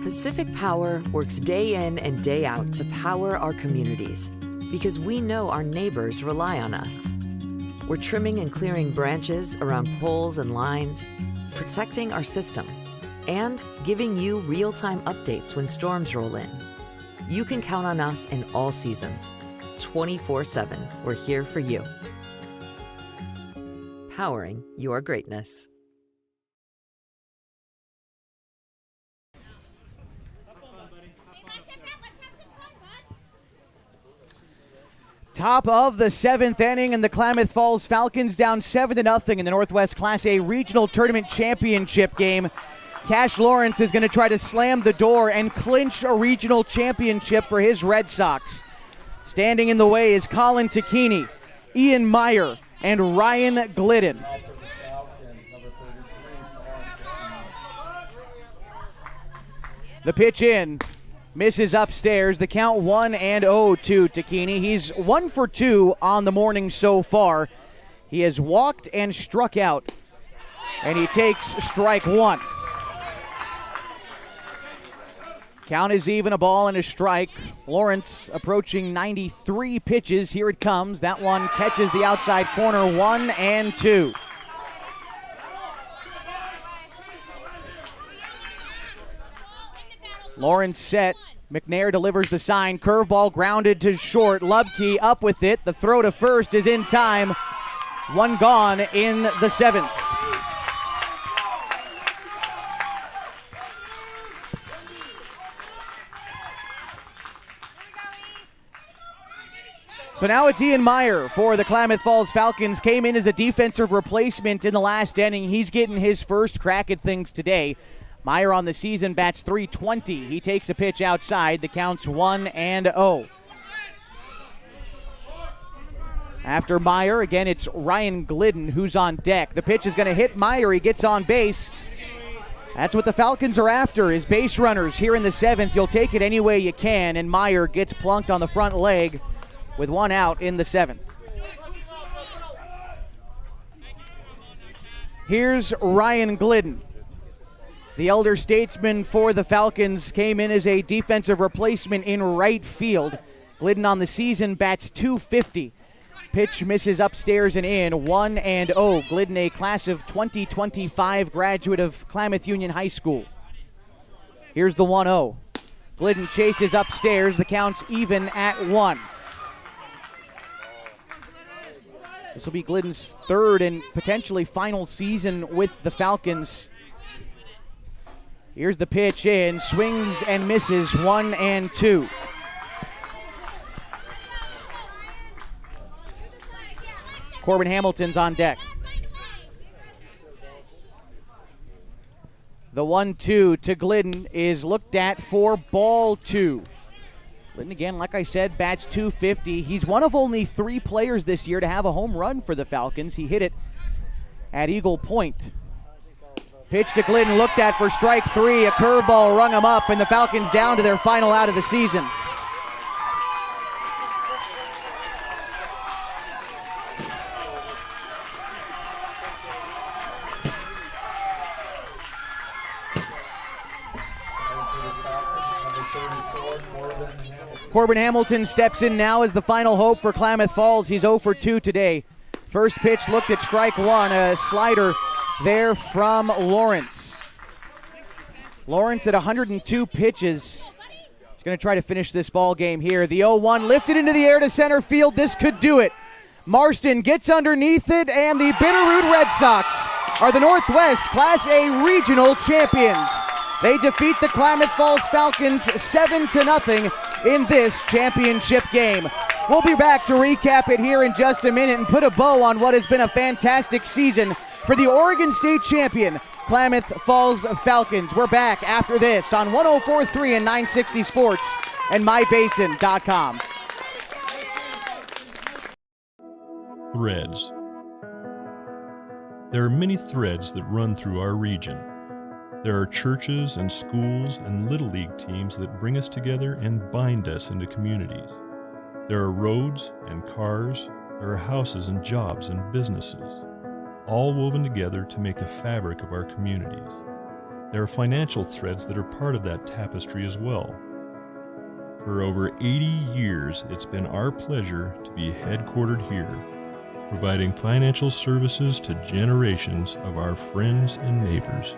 S2: Pacific Power works day in and day out to power our communities because we know our neighbors rely on us. We're trimming and clearing branches around poles and lines, protecting our system, and giving you real-time updates when storms roll in. You can count on us in all seasons. 24/7, we're here for you. Powering your greatness.
S1: Top of the seventh inning, and the Klamath Falls Falcons down 7-0 in the Northwest Class A Regional Tournament Championship game. Cash Lawrence is going to try to slam the door and clinch a regional championship for his Red Sox. Standing in the way is Colin Tacchini, Ian Meyer, and Ryan Glidden. The pitch in. Misses upstairs. The count 1-0 to Tacchini. He's 1 for 2 on the morning so far. He has walked and struck out, and he takes strike one. Count is even, a ball and a strike. Lawrence approaching 93 pitches. Here it comes. That one catches the outside corner. 1-2. Lawrence set. McNair delivers the sign. Curveball grounded to short. Lubke up with it. The throw to first is in time. One gone in the seventh. So now it's Ian Meyer for the Klamath Falls Falcons. Came in as a defensive replacement in the last inning. He's getting his first crack at things today. Meyer on the season bats .320. He takes a pitch outside. The count's 1-0. After Meyer, again, it's Ryan Glidden who's on deck. The pitch is going to hit Meyer. He gets on base. That's what the Falcons are after, is base runners here in the seventh. You'll take it any way you can, and Meyer gets plunked on the front leg with one out in the seventh. Here's Ryan Glidden. The elder statesman for the Falcons came in as a defensive replacement in right field. Glidden on the season bats .250. Pitch misses upstairs and in, 1-0. Glidden, a class of 2025 graduate of Klamath Union High School. Here's the 1-0. Glidden chases upstairs. The count's even at 1. This will be Glidden's third and potentially final season with the Falcons. Here's the pitch in, swings and misses, 1-2. Corbin Hamilton's on deck. The 1-2 to Glidden is looked at for ball 2. Glidden, again, like I said, bats .250. He's one of only 3 players this year to have a home run for the Falcons. He hit it at Eagle Point. Pitch to Glidden, looked at for strike 3. A curveball rung him up, and the Falcons down to their final out of the season. Corbin Hamilton steps in now as the final hope for Klamath Falls. He's 0 for 2 today. First pitch looked at strike 1, a slider there from Lawrence. Lawrence at 102 pitches. He's going to try to finish this ball game here. The 0-1 lifted into the air to center field. This could do it. Marston gets underneath it, and the Bitterroot Red Sox are the Northwest Class A Regional Champions. They defeat the Klamath Falls Falcons 7-0 in this championship game. We'll be back to recap it here in just a minute and put a bow on what has been a fantastic season for the Oregon State champion, Klamath Falls Falcons. We're back after this on 104.3 and 960 Sports and MyBasin.com.
S17: Threads. There are many threads that run through our region. There are churches and schools and Little League teams that bring us together and bind us into communities. There are roads and cars. There are houses and jobs and businesses, all woven together to make the fabric of our communities. There are financial threads that are part of that tapestry as well. For over 80 years, it's been our pleasure to be headquartered here, providing financial services to generations of our friends and neighbors.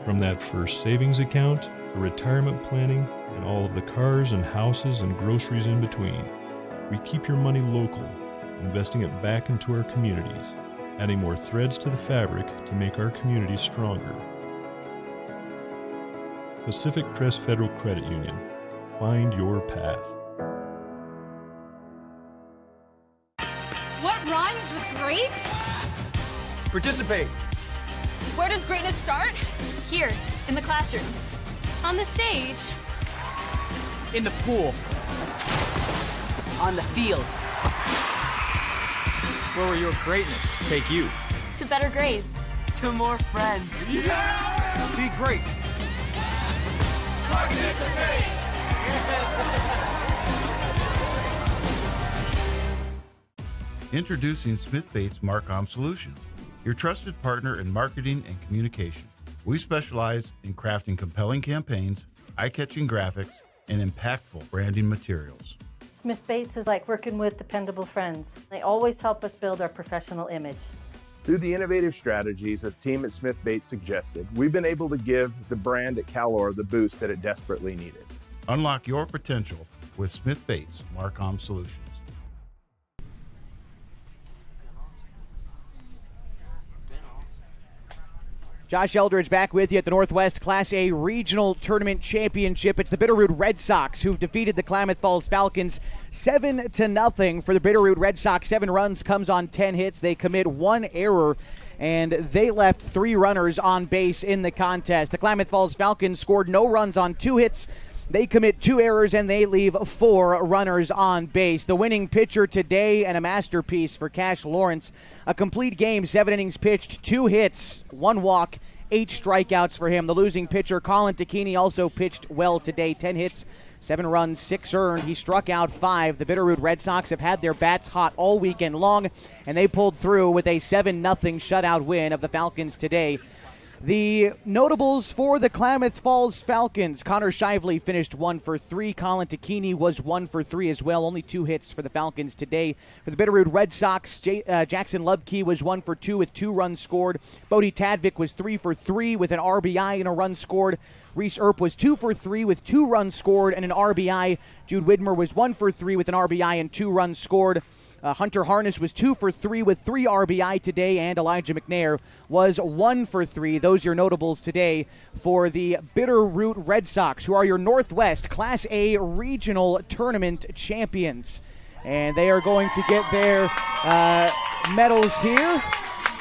S17: From that first savings account, to retirement planning, and all of the cars and houses and groceries in between, we keep your money local, investing it back into our communities, adding more threads to the fabric to make our communities stronger. Pacific Crest Federal Credit Union. Find your path.
S8: What rhymes with great?
S9: Participate.
S8: Where does greatness start? Here, in the classroom. On the stage.
S9: In the pool. On the field. Where will your greatness take you?
S8: To better grades.
S9: To more friends. Be great.
S18: Participate!
S6: Introducing Smith Bates Marcom Solutions, your trusted partner in marketing and communication. We specialize in crafting compelling campaigns, eye-catching graphics, and impactful branding materials.
S20: Smith Bates is like working with dependable friends. They always help us build our professional image.
S7: Through the innovative strategies that the team at Smith Bates suggested, we've been able to give the brand at Calor the boost that it desperately needed.
S6: Unlock your potential with Smith Bates Marcom Solutions.
S1: Josh Eldridge back with you at the Northwest Class A Regional Tournament Championship. It's the Bitterroot Red Sox who've defeated the Klamath Falls Falcons 7-0. For the Bitterroot Red Sox, 7 runs comes on 10 hits. They commit 1 error, and they left 3 runners on base in the contest. The Klamath Falls Falcons scored no runs on 2 hits. They commit 2 errors, and they leave 4 runners on base. The winning pitcher today, and a masterpiece for Cash Lawrence. A complete game, 7 innings pitched, 2 hits, 1 walk, 8 strikeouts for him. The losing pitcher, Colin Tacchini, also pitched well today. 10 hits, 7 runs, 6 earned. He struck out 5. The Bitterroot Red Sox have had their bats hot all weekend long, and they pulled through with a 7-0 shutout win of the Falcons today. The notables for the Klamath Falls Falcons: Connor Shively finished 1 for 3. Colin Tacchini was 1 for 3 as well. Only 2 hits for the Falcons today. For the Bitterroot Red Sox, Jackson Lubke was 1 for 2 with 2 runs scored. Bodie Tadvik was 3 for 3 with an RBI and a run scored. Reese Earp was 2 for 3 with 2 runs scored and an RBI. Jude Widmer was 1 for 3 with an RBI and 2 runs scored. Hunter Harness was 2 for 3 with 3 RBI today, and Elijah McNair was 1 for 3. Those are your notables today for the Bitterroot Red Sox, who are your Northwest Class A Regional Tournament champions. And they are going to get their medals here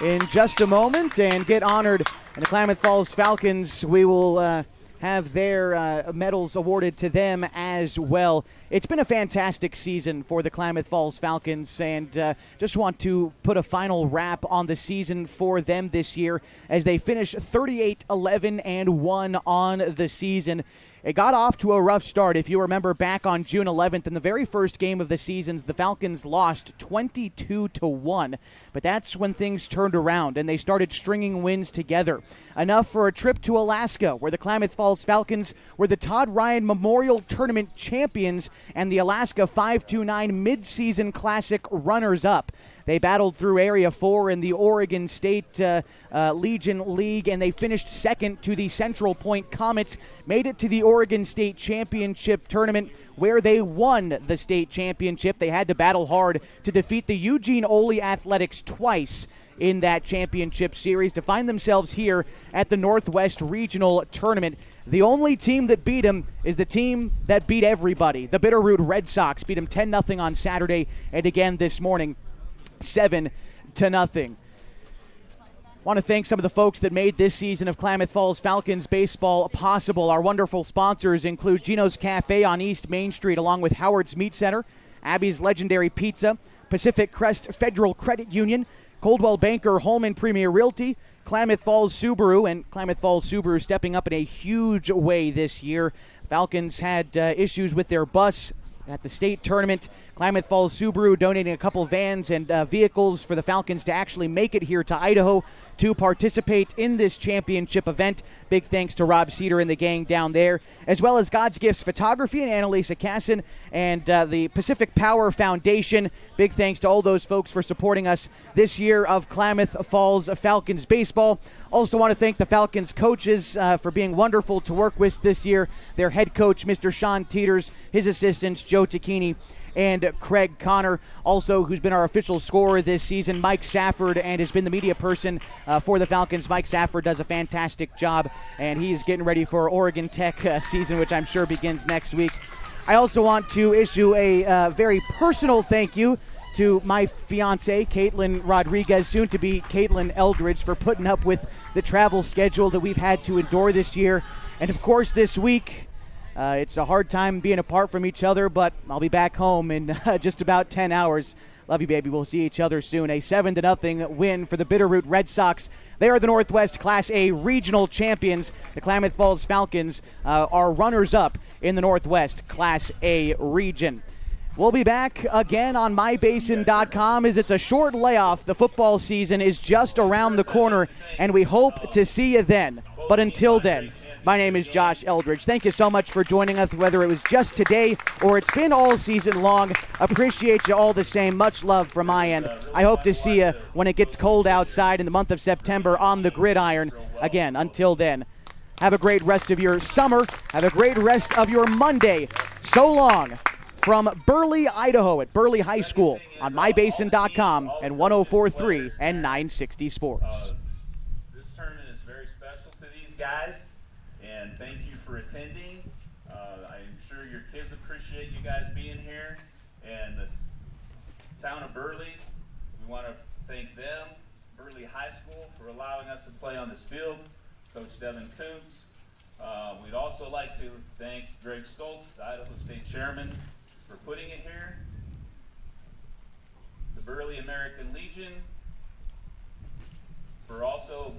S1: in just a moment and get honored. And the Klamath Falls Falcons, we will have their medals awarded to them as well. It's been a fantastic season for the Klamath Falls Falcons, and just want to put a final wrap on the season for them this year as they finish 38-11-1 on the season. It got off to a rough start. If you remember back on June 11th, in the very first game of the season, the Falcons lost 22-1. But that's when things turned around and they started stringing wins together. Enough for a trip to Alaska, where the Klamath Falls Falcons were the Todd Ryan Memorial Tournament champions and the Alaska 529 Mid-Season Classic runners-up. They battled through Area 4 in the Oregon State Legion League, and they finished second to the Central Point Comets, made it to the Oregon State Championship Tournament, where they won the state championship. They had to battle hard to defeat the Eugene Ole Athletics twice in that championship series to find themselves here at the Northwest Regional Tournament. The only team that beat them is the team that beat everybody. The Bitterroot Red Sox beat them 10-0 on Saturday, and again this morning, 7-0. Want to thank some of the folks that made this season of Klamath Falls Falcons baseball possible. Our wonderful sponsors include Gino's Cafe on East Main Street, along with Howard's Meat Center, Abby's Legendary Pizza, Pacific Crest Federal Credit Union, Coldwell Banker Holman Premier Realty, Klamath Falls Subaru, and Klamath Falls Subaru stepping up in a huge way this year. Falcons had issues with their bus at the state tournament. Klamath Falls Subaru donating a couple vans and vehicles for the Falcons to actually make it here to Idaho to participate in this championship event. Big thanks to Rob Cedar and the gang down there, as well as God's Gifts Photography and Annalisa Casson and the Pacific Power Foundation. Big thanks to all those folks for supporting us this year of Klamath Falls Falcons baseball. Also want to thank the Falcons coaches for being wonderful to work with this year. Their head coach, Mr. Sean Teeters, his assistants, Joe Tacchini and Craig Connor. Also, who's been our official scorer this season, Mike Safford, and has been the media person for the Falcons. Mike Safford does a fantastic job, and he's getting ready for Oregon Tech season, which I'm sure begins next week. I also want to issue a very personal thank you to my fiance, Caitlin Rodriguez, soon to be Caitlin Eldridge, for putting up with the travel schedule that we've had to endure this year. And of course, this week, it's a hard time being apart from each other, but I'll be back home in just about 10 hours. Love you, baby. We'll see each other soon. A 7-0 win for the Bitterroot Red Sox. They are the Northwest Class A regional champions. The Klamath Falls Falcons are runners-up in the Northwest Class A region. We'll be back again on mybasin.com as it's a short layoff. The football season is just around the corner, and we hope to see you then. But until then, my name is Josh Eldridge. Thank you so much for joining us, whether it was just today or it's been all season long. Appreciate you all the same. Much love from my end. I hope to see you when it gets cold outside in the month of September on the gridiron. Again, until then, have a great rest of your summer. Have a great rest of your Monday. So long from Burley, Idaho at Burley High School on mybasin.com and 104.3 and 960 Sports.
S5: This tournament is very special to these guys. And thank you for attending. I'm sure your kids appreciate you guys being here. And the town of Burley, we want to thank them, Burley High School, for allowing us to play on this field. Coach Devin Kuntz. We'd also like to thank Greg Stoltz, the Idaho State Chairman, for putting it here. The Burley American Legion, for also